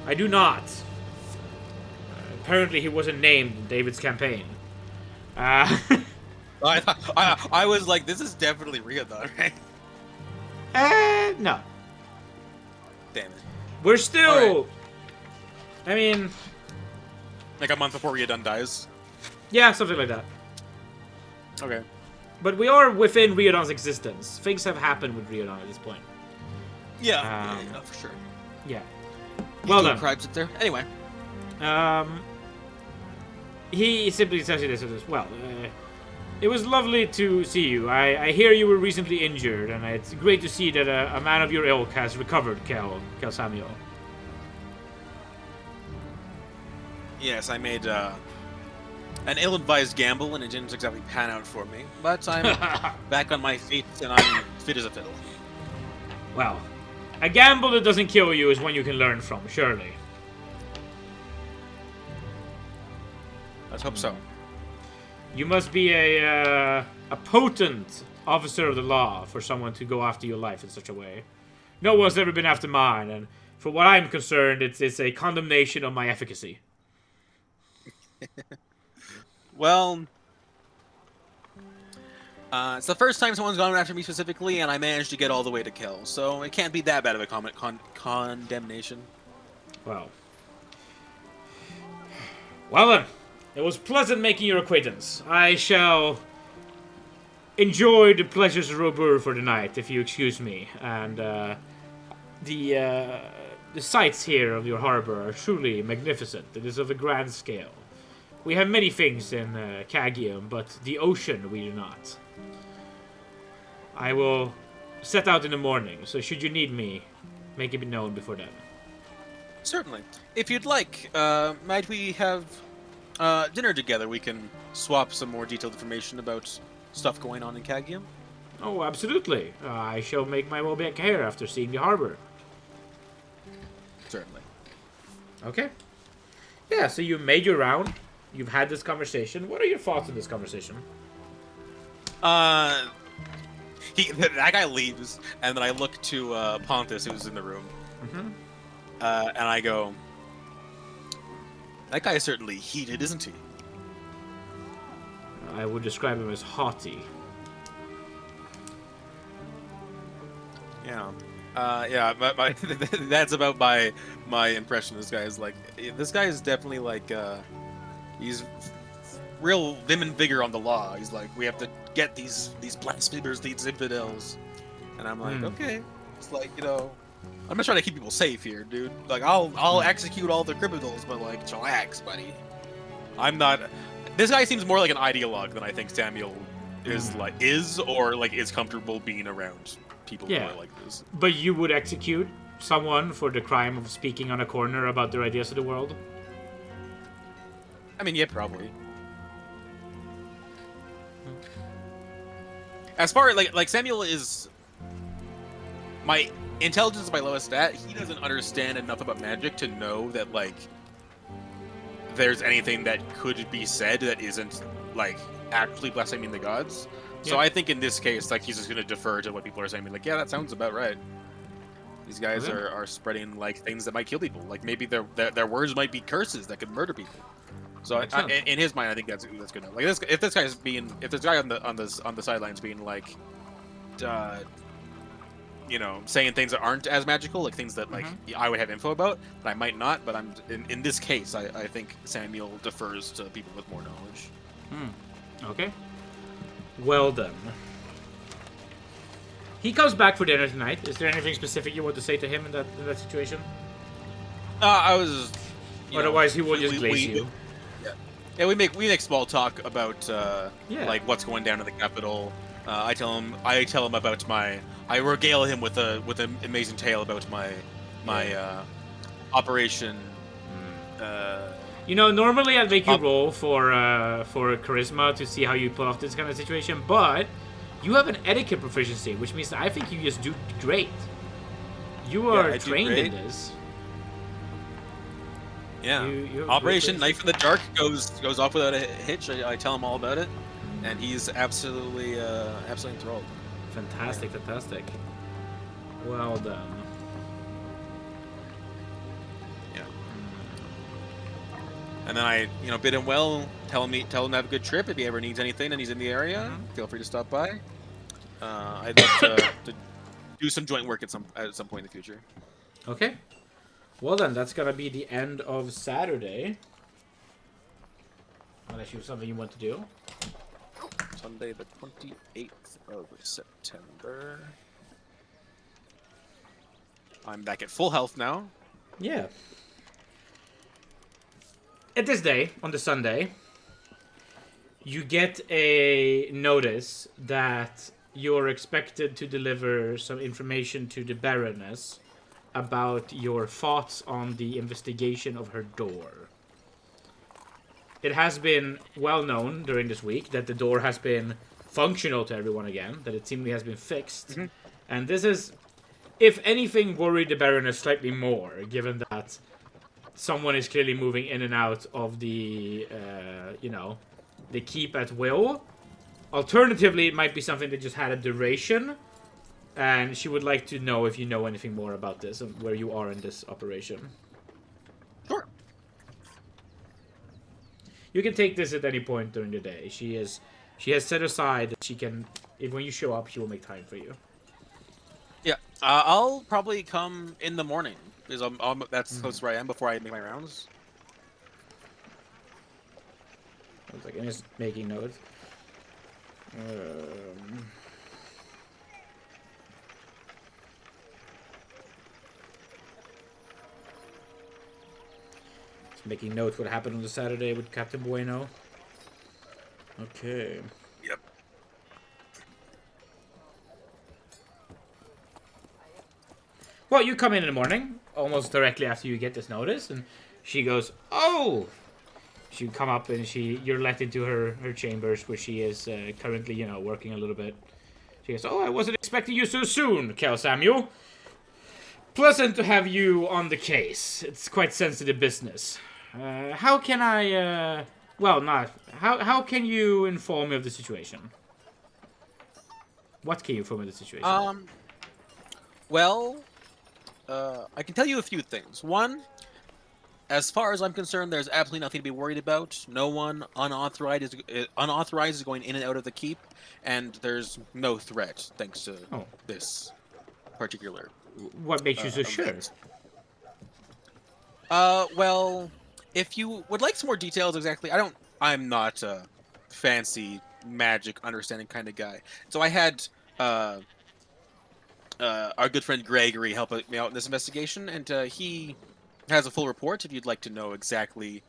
I do not. Apparently, he wasn't named in David's campaign. I was like, this is definitely Riodon, right? No. Damn it. We're still. Right. I mean. Like a month before Riodon dies? Yeah, something like that. Okay. But we are within Riodon's existence. Things have happened with Riodon at this point. Yeah, for sure. Yeah. Well done. It there. Anyway. He simply says this as well. It was lovely to see you. I hear you were recently injured, and it's great to see that a man of your ilk has recovered, Kel Samuel. Yes, I made an ill-advised gamble, and it didn't exactly pan out for me. But I'm back on my feet, and I'm fit as a fiddle. Well, a gamble that doesn't kill you is one you can learn from, surely. Let's hope so. You must be a potent officer of the law for someone to go after your life in such a way. No one's ever been after mine, and for what I'm concerned, it's a condemnation of my efficacy. Well, it's the first time someone's gone after me specifically, and I managed to get all the way to kill, so it can't be that bad of a condemnation. Well then. It was pleasant making your acquaintance. I shall enjoy the pleasures of Robur for the night, if you excuse me. And the sights here of your harbor are truly magnificent. It is of a grand scale. We have many things in Cagium, but the ocean we do not. I will set out in the morning, so should you need me, make it known before then. Certainly. If you'd like, might we have dinner together? We can swap some more detailed information about stuff going on in Cagium. Oh, absolutely. I shall make my way back here after seeing the harbor. Certainly. Okay. Yeah, so you made your round. You've had this conversation. What are your thoughts on this conversation? That guy leaves, and then I look to Pontus, who's in the room. Mm-hmm. And I go, that guy is certainly heated, isn't he? I would describe him as haughty. Yeah. Yeah, that's about my impression of this guy. Is like, this guy is definitely like, he's real vim and vigor on the law. He's like, we have to get these blasphemers, these infidels. And I'm like, okay. It's like, I'm not trying to keep people safe here, dude. Like, I'll execute all the criminals, but like, chillax, buddy. I'm not. This guy seems more like an ideologue than I think Samuel is is comfortable being around people who are like this. But you would execute someone for the crime of speaking on a corner about their ideas of the world? I mean, yeah, probably. As far as like Samuel is my intelligence is my lowest stat. He doesn't understand enough about magic to know that like there's anything that could be said that isn't like actually blaspheming the gods. So I think in this case, like, he's just gonna defer to what people are saying. Be like, yeah, that sounds about right. These guys are spreading like things that might kill people. Like maybe their words might be curses that could murder people. So in his mind, I think that's good enough. Like if this guy on the sidelines being like, saying things that aren't as magical, like things that like I would have info about, but I might not. But I'm in this case, I think Samuel defers to people with more knowledge. Okay. Well done. He comes back for dinner tonight. Is there anything specific you want to say to him in that situation? I was. Otherwise, he will just glaze you. Yeah, we make small talk about like what's going down in the capital. I tell him about I regale him with an amazing tale about my operation. Normally I'd make you roll for charisma to see how you pull off this kind of situation, but you have an etiquette proficiency, which means that I think you just do great. You are trained in this. Yeah. Operation Knife in the Dark goes off without a hitch. I tell him all about it, and he's absolutely enthralled. Fantastic. Well done. Yeah. And then I, bid him well. Tell him to have a good trip. If he ever needs anything and he's in the area, feel free to stop by. I'd love to do some joint work at some point in the future. Okay. Well then, that's gonna be the end of Saturday. Unless you have something you want to do. Sunday the 28th of September. I'm back at full health now. Yeah. At this day, on the Sunday, you get a notice that you're expected to deliver some information to the Baroness about your thoughts on the investigation of her door. It has been well known during this week that the door has been functional to everyone again, that it seemingly has been fixed. And this is, if anything, worried the Baroness slightly more, given that someone is clearly moving in and out of the, the keep at will. Alternatively, it might be something that just had a duration, and she would like to know if you know anything more about this and where you are in this operation. Sure. You can take this at any point during the day. She has set aside that she can, if when you show up, she will make time for you. Yeah, I'll probably come in the morning because that's close to where I am before I make my rounds. Looks like I'm just making notes. Just making notes what happened on the Saturday with Captain Bueno. Okay. Yep. Well, you come in the morning, almost directly after you get this notice, and she goes, "Oh!" She come up and you're let into her chambers where she is currently, working a little bit. She goes, "Oh, I wasn't expecting you so soon, Kel Samuel. Pleasant to have you on the case. It's quite sensitive business. How can I, how can you inform me of the situation? What can you inform me of the situation?" I can tell you a few things. One, as far as I'm concerned, there's absolutely nothing to be worried about. No one unauthorized is going in and out of the keep, and there's no threat thanks to this particular. What makes you so sure? Well, if you would like some more details, exactly. I'm not a fancy magic understanding kind of guy, so I had our good friend Gregory help me out in this investigation, and he has a full report. If you'd like to know exactly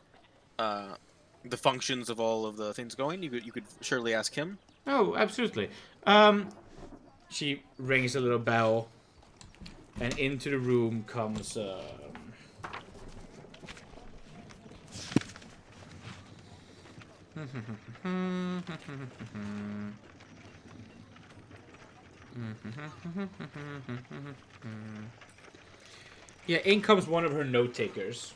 the functions of all of the things going, you could surely ask him. Oh, absolutely. She rings a little bell, and into the room comes in comes one of her note takers,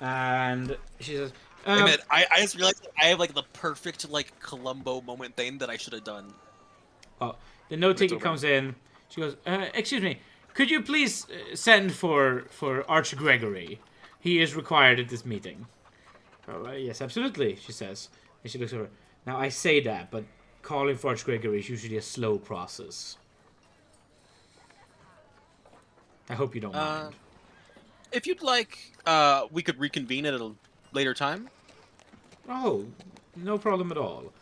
and she says, I just realized I have the perfect Columbo moment thing that I should have done. Oh, the note taker comes in. She goes, "Excuse me, could you please send for Arch Gregory? He is required at this meeting." Oh, yes, absolutely, she says. And she looks over. Now, I say that, but calling for Gregory is usually a slow process. I hope you don't mind. If you'd like, we could reconvene at a later time. Oh, no problem at all.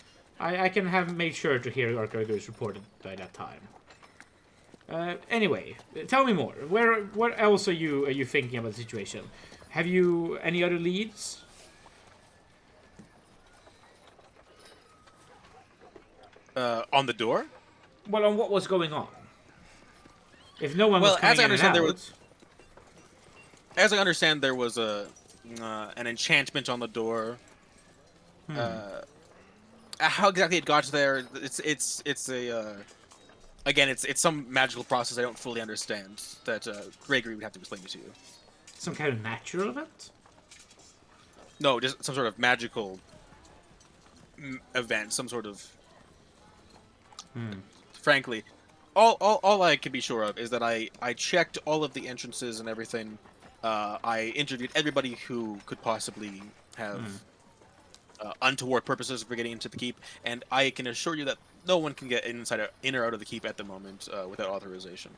I can have made sure to hear Gregory's reported by that time. Anyway, tell me more. What else are you thinking about the situation? Have you any other leads? On the door? Well, on what was going on. If no one was Well, coming in and out. As I understand, there was an enchantment on the door. How exactly it got there? It's a again, it's some magical process I don't fully understand that Gregory would have to explain it to you. Some kind of natural event? No, just some sort of magical event, some sort of. Frankly, all I can be sure of is that I checked all of the entrances and everything. I interviewed everybody who could possibly have untoward purposes for getting into the keep, and I can assure you that no one can get in or out of the keep at the moment without authorization.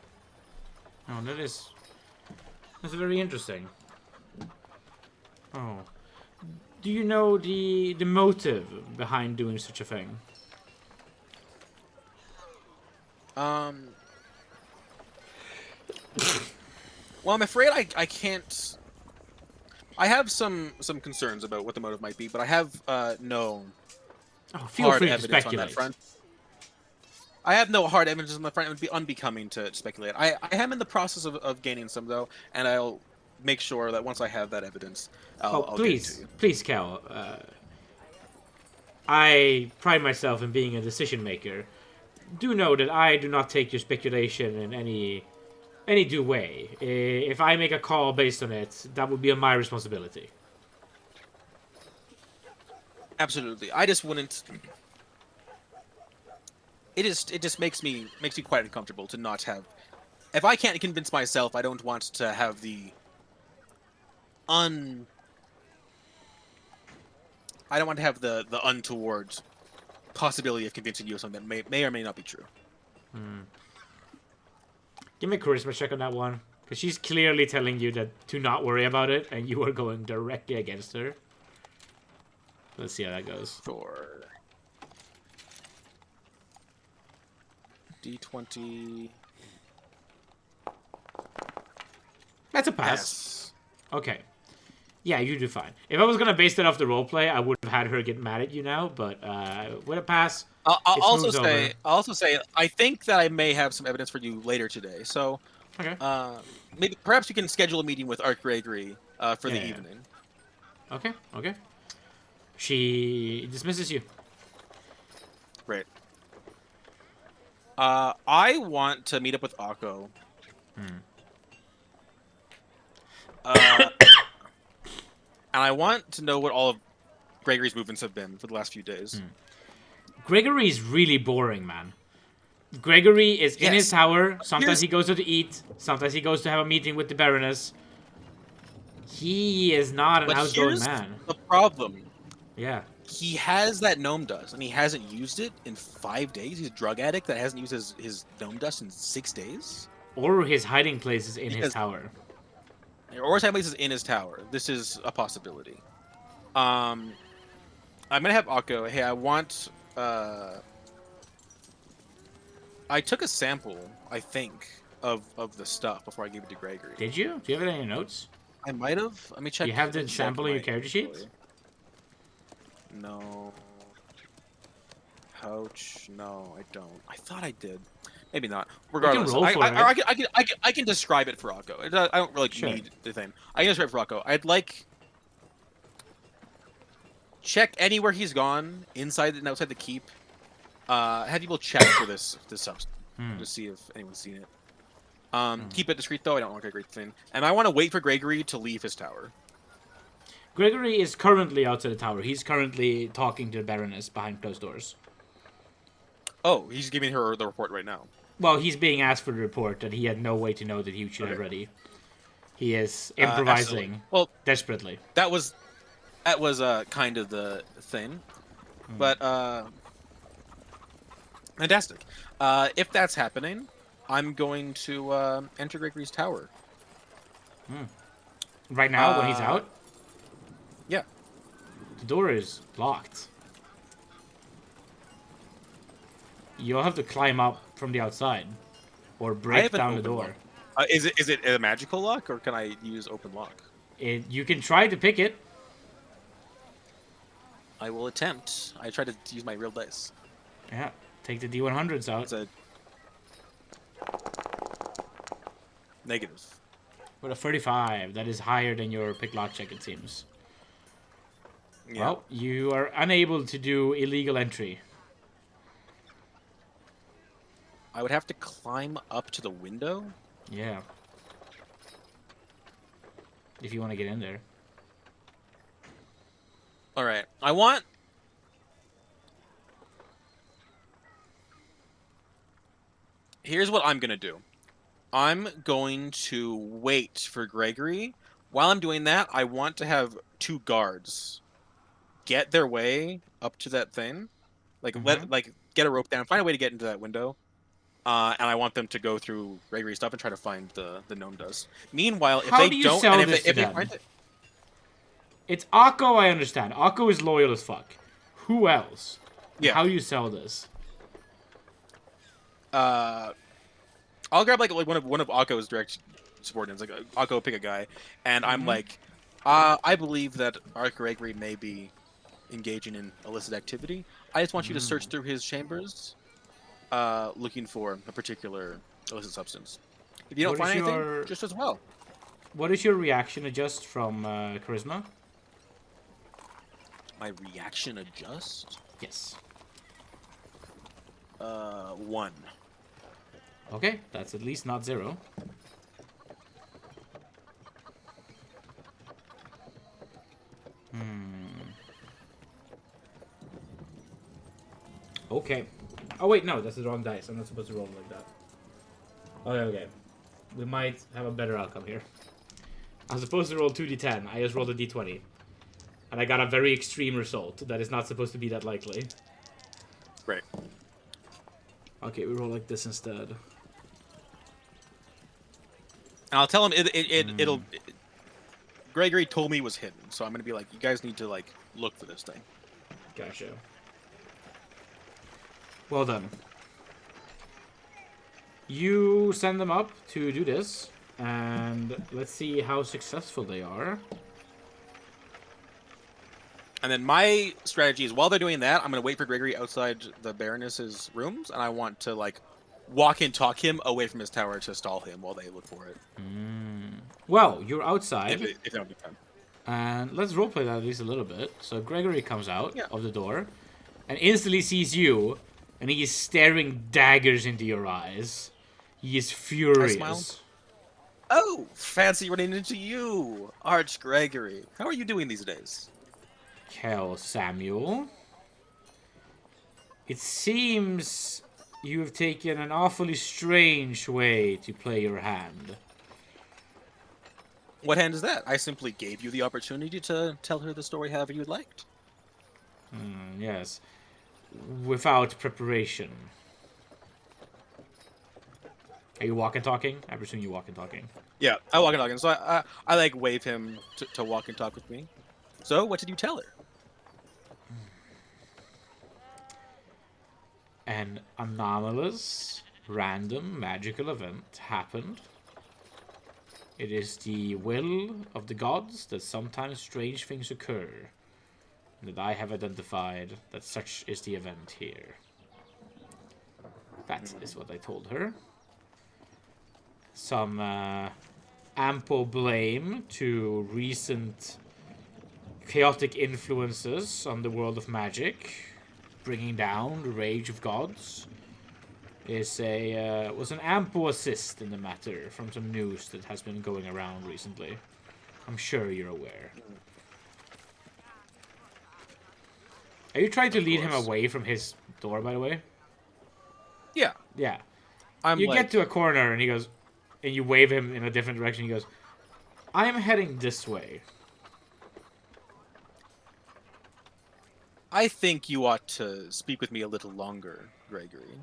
Oh, that's very interesting. Oh, do you know the motive behind doing such a thing? Well, I'm afraid I can't. I have some concerns about what the motive might be, but I have no Feel hard free to evidence on speculate. that front. I have no hard evidence on the front. It would be unbecoming to speculate. I am in the process of gaining some, though, and I'll make sure that once I have that evidence, I'll please, give it to you. Please, Cal. I pride myself in being a decision maker. Do know that I do not take your speculation in any due way. If I make a call based on it, that would be on my responsibility. Absolutely. I just wouldn't. It just makes me quite uncomfortable to not have. If I can't convince myself, I don't want to have the I don't want to have the untoward possibility of convincing you of something that may or may not be true. Give me a charisma check on that one, because she's clearly telling you that to not worry about it, and you are going directly against her. Let's see how that goes. Sure. D20. That's a pass. Okay. Yeah, you do fine. If I was gonna base that off the roleplay, I would have had her get mad at you now. But with a pass, I'll also say I think that I may have some evidence for you later today. So, okay. Maybe perhaps you can schedule a meeting with Art Gregory for the evening. Okay. Okay. She dismisses you. Great. I want to meet up with Akko. And I want to know what all of Gregory's movements have been for the last few days. Gregory's really boring, man. Gregory is in his tower. Sometimes he goes to eat. Sometimes he goes to have a meeting with the Baroness. He is not an outgoing man. The problem. Yeah. He has that gnome dust, and he hasn't used it in 5 days. He's a drug addict that hasn't used his gnome dust in 6 days. Or his hiding place is in his tower. Or his hiding place is in his tower. This is a possibility. I'm gonna have Akko. Hey, I want. I took a sample, I think, of the stuff before I gave it to Gregory. Did you? Do you have it in your notes? I might have. Let me check. You have the sample in your character sheet? No. Pouch? No, I don't. I thought I did. Maybe not. Regardless, I can describe it for Akko. I don't really need the thing. I can describe it for Akko. I'd like check anywhere he's gone, inside and outside the keep. Have people check for this substance to see if anyone's seen it. Keep it discreet though. I don't want Gregory to thing, and I want to wait for Gregory to leave his tower. Gregory is currently outside the tower. He's currently talking to the Baroness behind closed doors. Oh, he's giving her the report right now. Well, he's being asked for the report, and he had no way to know that he should have ready. He is improvising desperately. That was That was kind of the thing, Hmm. but fantastic. If that's happening, I'm going to enter Gregory's tower. Right now, when he's Uh, out, yeah. the door is locked. You'll have to climb up from the outside or I break have an down the open lock. door. Is it a magical lock or can I use open lock? You can try to pick it. I will attempt. I try to use my real dice. Yeah, take the D100s out. It's a negative. With a 35, that is higher than your pick lock check, it seems. Yeah. Well, you are unable to do illegal entry. I would have to climb up to the window. Yeah. If you want to get in there. All right. I want. Here's what I'm gonna do. I'm going to wait for Gregory. While I'm doing that, I want to have two guards get their way up to that thing, like get a rope down, find a way to get into that window, and I want them to go through Gregory's stuff and try to find the gnome dust. Meanwhile, if How they do you don't, sell and this to if they them? find it, It's Akko, I understand. Akko is loyal as fuck. Who else? yeah, How do you sell this? uh, I'll grab like one of Akko's direct subordinates, like Akko pick a guy, and I'm like, I believe that our Gregory may be engaging in illicit activity. I just want you to search through his chambers, looking for a particular illicit substance. If you don't What is find anything, your just as well. what is your reaction adjust from charisma? My reaction adjust. Yes. 1. Okay, that's at least not 0. Okay. Oh wait, no, that's the wrong dice. I'm not supposed to roll like that. Okay, okay. We might have a better outcome here. I was supposed to roll 2d10. I just rolled a d20. And I got a very extreme result that is not supposed to be that likely. Right. Okay, we roll like this instead. And I'll tell him it'll. Gregory told me it was hidden, so I'm gonna be like, you guys need to like look for this thing. Gotcha. Well done. You send them up to do this, and let's see how successful they are. And then my strategy is while they're doing that, I'm gonna wait for Gregory outside the Baroness's rooms, and I want to like walk and talk him away from his tower to stall him while they look for it. Well, you're outside. If they don't get time. And let's roleplay that at least a little bit. So Gregory comes out Yeah. of the door and instantly sees you, and he is staring daggers into your eyes. He is furious. Oh, fancy running into you, Arch Gregory. How are you doing these days? Kel Samuel. It seems you have taken an awfully strange way to play your hand. What hand is that? I simply gave you the opportunity to tell her the story however you'd liked. Yes. Without preparation. Are you walk and talking? I presume you walk and talking. Yeah, I walk and talk, and so I like wave him to walk and talk with me. So, what did you tell her? An anomalous, random, magical event happened. It is the will of the gods that sometimes strange things occur, and that I have identified that such is the event here. That is what I told her. Some ample blame to recent chaotic influences on the world of magic, bringing down the rage of gods, was an ample assist in the matter from some news that has been going around recently. I'm sure you're aware. Are you trying to lead him away from his door, by the way? Yeah. Yeah. I'm You like, get to a corner and he goes, and you wave him in a different direction. He goes, I'm heading this way. I think you ought to speak with me a little longer, Gregory.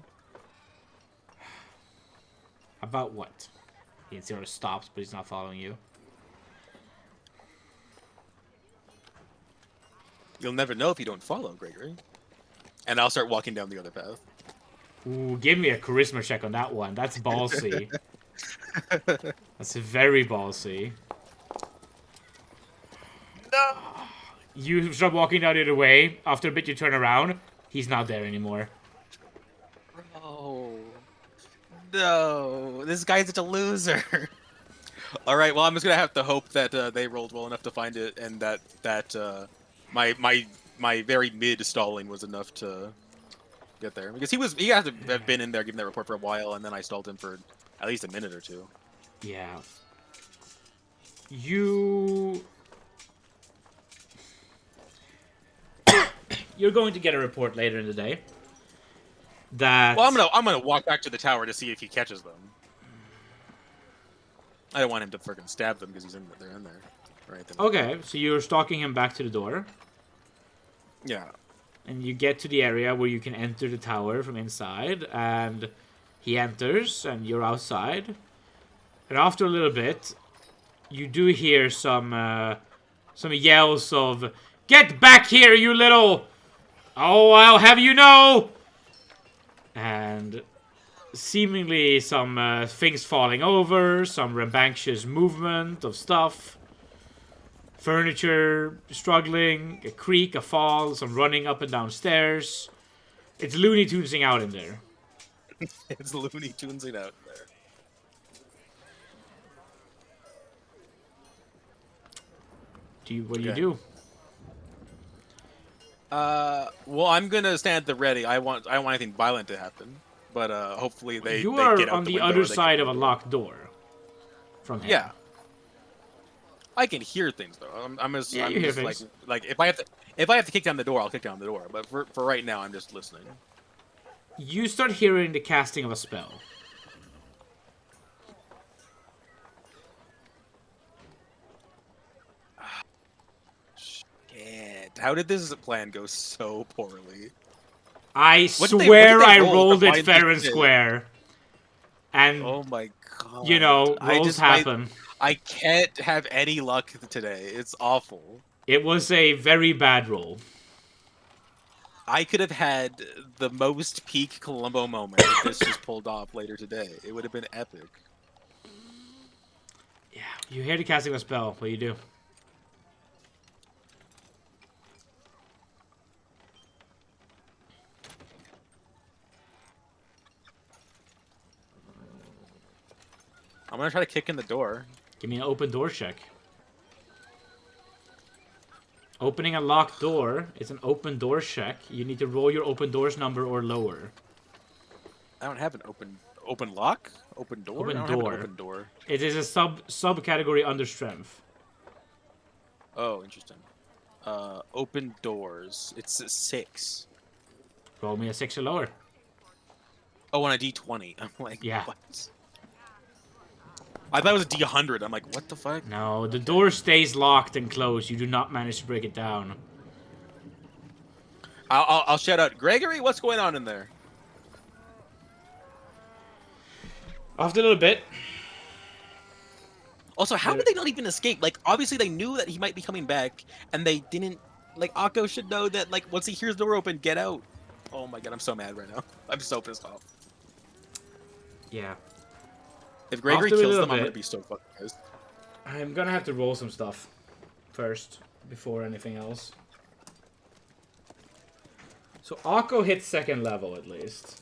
About what? He sort of stops, but he's not following you. You'll never know if you don't follow, Gregory. And I'll start walking down the other path. Ooh, give me a charisma check on that one. That's ballsy. That's very ballsy. No! You start walking down the other way. After a bit, you turn around. He's not there anymore. Bro. No. This guy's such a loser. Alright, well, I'm just gonna have to hope that they rolled well enough to find it, and that my very mid stalling was enough to get there. Because he had to have been in there giving that report for a while, and then I stalled him for at least a minute or two. Yeah. You're going to get a report later in the day. That... Well, I'm gonna walk back to the tower to see if he catches them. I don't want him to freaking stab them because they're in there. Right. Okay, so you're stalking him back to the door. Yeah. And you get to the area where you can enter the tower from inside, and he enters, and you're outside. And after a little bit, you do hear some yells of, "Get back here, you little... Oh, I'll have you know!" And seemingly some things falling over, some rambunctious movement of stuff. Furniture struggling, a creak, a fall, some running up and down stairs. It's Looney Tunesing out in there. It's Looney Tunesing out there. What do you do? Well, I'm gonna stand at the ready. I don't want anything violent to happen, but hopefully they You they are get out on the window other or they side get of a the locked door. From him. Yeah. I can hear things though. I'm just like if I have to kick down the door, I'll kick down the door. But for right now, I'm just listening. You start hearing the casting of a spell. Shit! How did this plan go so poorly? I What swear did they I roll to rolled it find fair this and shit? square. And Oh my god! you know, rolls happen. I can't have any luck today. It's awful. It was a very bad roll. I could have had the most peak Columbo moment if this just pulled off later today. It would have been epic. Yeah, you hear the casting of a spell. What do you do? I'm gonna try to kick in the door. Give me an open door check. Opening a locked door is an open door check. You need to roll your open doors number or lower. I don't have an open lock? Open door? Open I don't door. have an open door. It is a subcategory under strength. Oh, interesting. Open doors. It's a 6. Roll me a 6 or lower. Oh, on a D20. I'm like, Yeah. what? I thought it was a D100. I'm like, what the fuck? No, the door stays locked and closed. You do not manage to break it down. I'll shout out, Gregory, what's going on in there? After a little bit. Also, how did they not even escape? Like, obviously they knew that he might be coming back, and they didn't... Like, Akko should know that, like, once he hears the door open, get out. Oh my god, I'm so mad right now. I'm so pissed off. Yeah. If Gregory After a kills little them, I'm bit, gonna be so fucking pissed. I'm gonna have to roll some stuff first, before anything else. So Akko hits second level at least.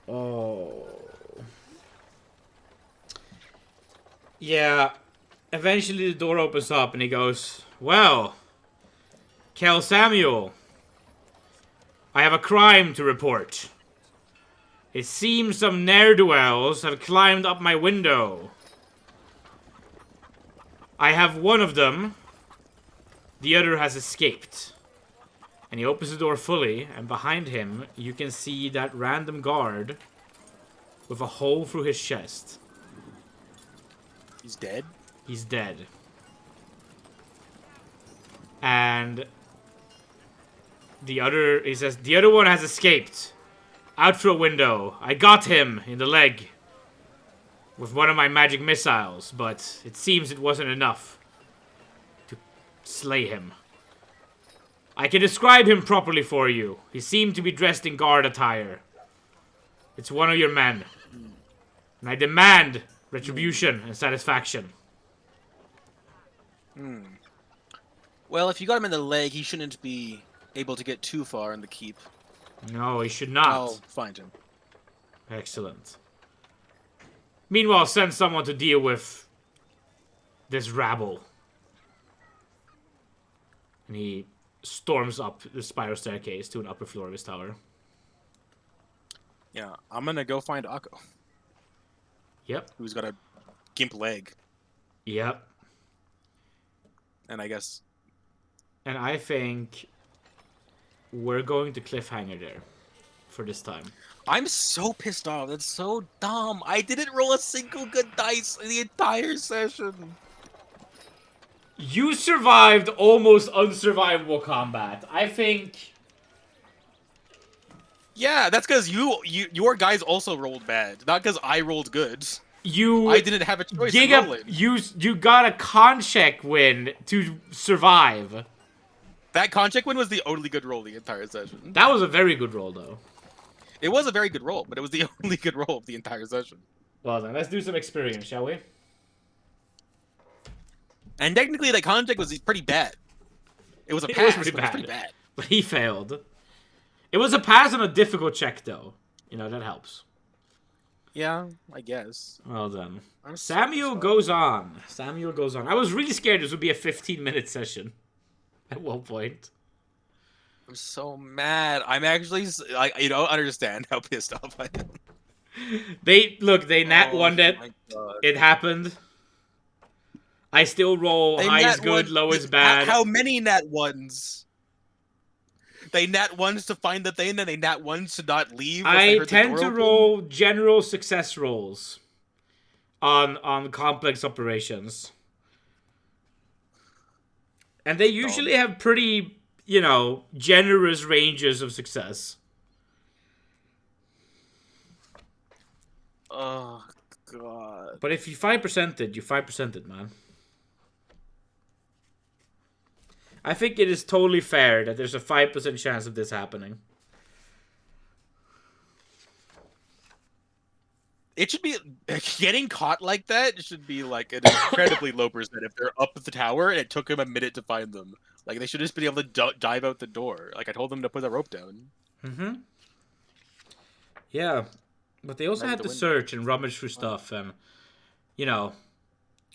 Oh. Yeah. Eventually the door opens up and he goes, "Well, Kel Samuel, I have a crime to report. It seems some ne'er-do-wells have climbed up my window. I have one of them. The other has escaped. And he opens the door fully, and behind him, you can see that random guard with a hole through his chest. He's dead? He's dead. And he says, the other one has escaped. Out through a window. I got him in the leg with one of my magic missiles, but it seems it wasn't enough to slay him. I can describe him properly for you. He seemed to be dressed in guard attire. It's one of your men. And I demand retribution and satisfaction. Well, if you got him in the leg, he shouldn't be able to get too far in the keep. No, he should not. I'll find him. Excellent. Meanwhile, send someone to deal with this rabble. And he storms up the spiral staircase to an upper floor of his tower. Yeah, I'm gonna go find Akko. Yep. Who's got a gimp leg. Yep. And I guess... And I think we're going to cliffhanger there for this time. I'm so pissed off. That's so dumb. I didn't roll a single good dice in the entire session. You survived almost unsurvivable combat. I think... Yeah, that's because your guys also rolled bad, not because I rolled good. I didn't have a choice in rolling. You got a con check win to survive. That con check win was the only good roll the entire session. That was a very good roll, though. It was a very good roll, but it was the only good roll of the entire session. Well then, let's do some experience, shall we? And technically, that con check was pretty bad. It was a pass, It was pretty bad. But he failed. It was a pass on a difficult check, though. You know, that helps. Yeah, I guess. Well done. Samuel goes on. Samuel goes on. I was really scared this would be a 15-minute session. At one point. I'm so mad. I'm actually, like, you don't understand how pissed off I am. They nat one it. It happened. I still roll high is good, low is bad. How many nat ones? They nat ones to find the thing, and they nat ones to not leave. I tend to roll general success rolls on complex operations. And they usually have pretty, you know, generous ranges of success. Oh, God. But if you 5%'d it, you 5%'d it, man. I think it is totally fair that there's a 5% chance of this happening. It should be getting caught like that. It should be like an incredibly low percent if they're up at the tower and it took him a minute to find them. Like they should just be able to dive out the door. Like I told them to put the rope down. Yeah, but they also had to search and rummage through stuff, and you know,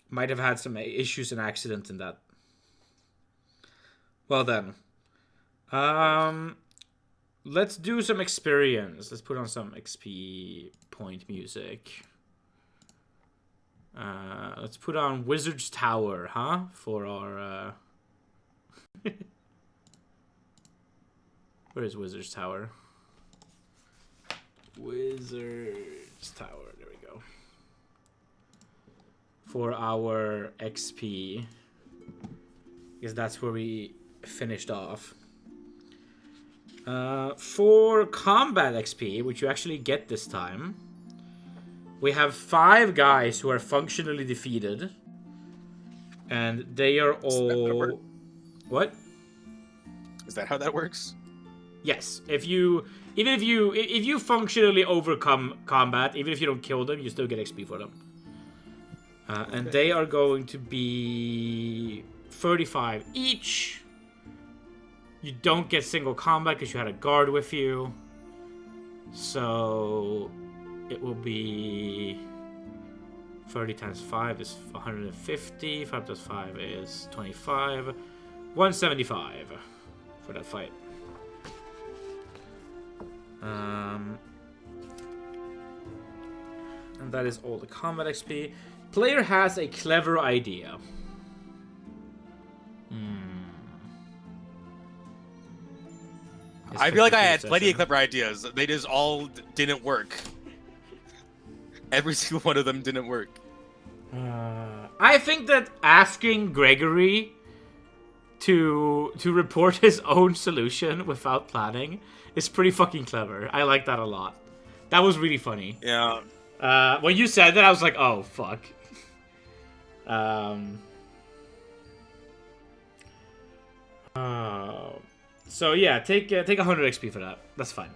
might have had some issues and accidents in that. Well then, let's do some experience. Let's put on some XP point music. Let's put on Wizard's Tower, huh? For our where is Wizard's Tower? Wizard's Tower, there we go. For our XP, because that's where we finished off. For combat XP, which you actually get this time, we have 5 guys who are functionally defeated, and they are all... What? Is that how that works? Yes. If you functionally overcome combat, even if you don't kill them, you still get XP for them. Okay. And they are going to be 35 each. You don't get single combat because you had a guard with you. So it will be 30 times 5 is 150. 5 plus 5 is 25. 175 for that fight. And that is all the combat XP. Player has a clever idea. I feel like I had plenty of clever ideas. They just all didn't work. Every single one of them didn't work. I think that asking Gregory to report his own solution without planning is pretty fucking clever. I like that a lot. That was really funny. Yeah. When you said that, I was like, oh, fuck. So yeah, take 100 XP for that. That's fine.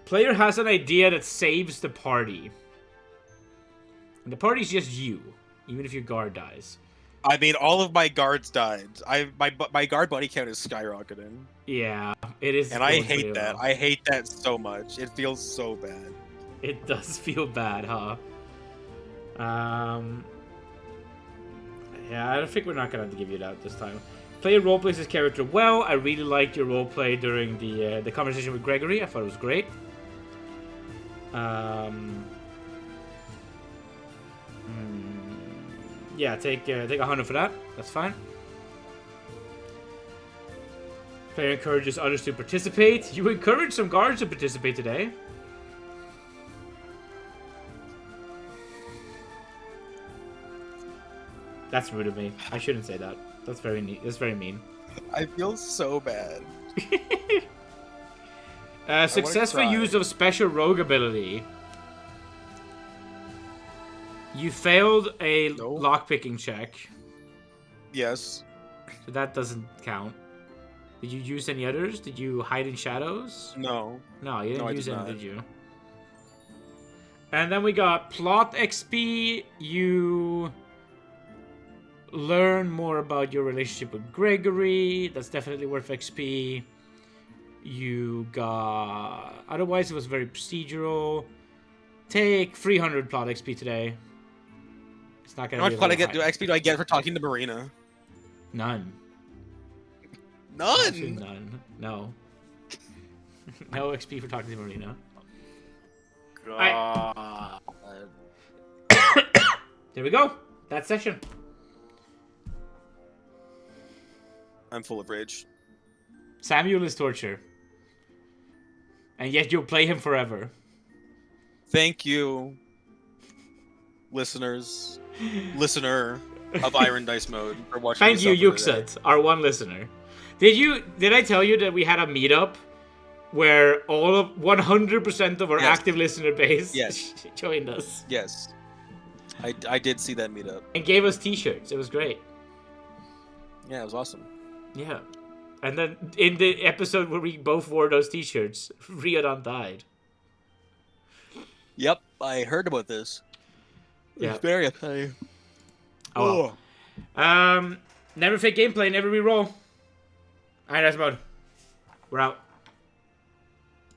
Player has an idea that saves the party. And the party's just you, even if your guard dies. I mean, all of my guards died. My guard buddy count is skyrocketing. Yeah, it is. And I hate that. I hate that so much. It feels so bad. It does feel bad, huh? Yeah, I think we're not gonna have to give you that this time. Player roleplays his character well. I really liked your roleplay during the conversation with Gregory. I thought it was great. Yeah, take 100 for that. That's fine. Player encourages others to participate. You encourage some guards to participate today. That's rude of me. I shouldn't say that. That's very neat. That's very mean. I feel so bad. Successful use of special rogue ability. You failed a lockpicking check. Yes. So that doesn't count. Did you use any others? Did you hide in shadows? No. No, you didn't use any, did you? And then we got plot XP. You learn more about your relationship with Gregory. That's definitely worth XP. You got... Otherwise, it was very procedural. Take 300 plot XP today. It's not gonna be... How much XP do I get for talking to Marina? None. None? None. No. No XP for talking to Marina. God. There we go. That session. I'm full of rage. Samuel is torture. And yet you'll play him forever. Thank you, listener of Irondice mode, for watching. Thank you, Yuxat, our one listener. Did I tell you that we had a meetup where all of 100% of our active listener base joined us? Yes. I did see that meetup. And gave us t-shirts. It was great. Yeah, it was awesome. Yeah. And then in the episode where we both wore those t-shirts, Riordan died. Yep, I heard about this. Yeah. It's very upsetting. Oh. Well. Never fake gameplay, never reroll. Alright, that's about it. We're out.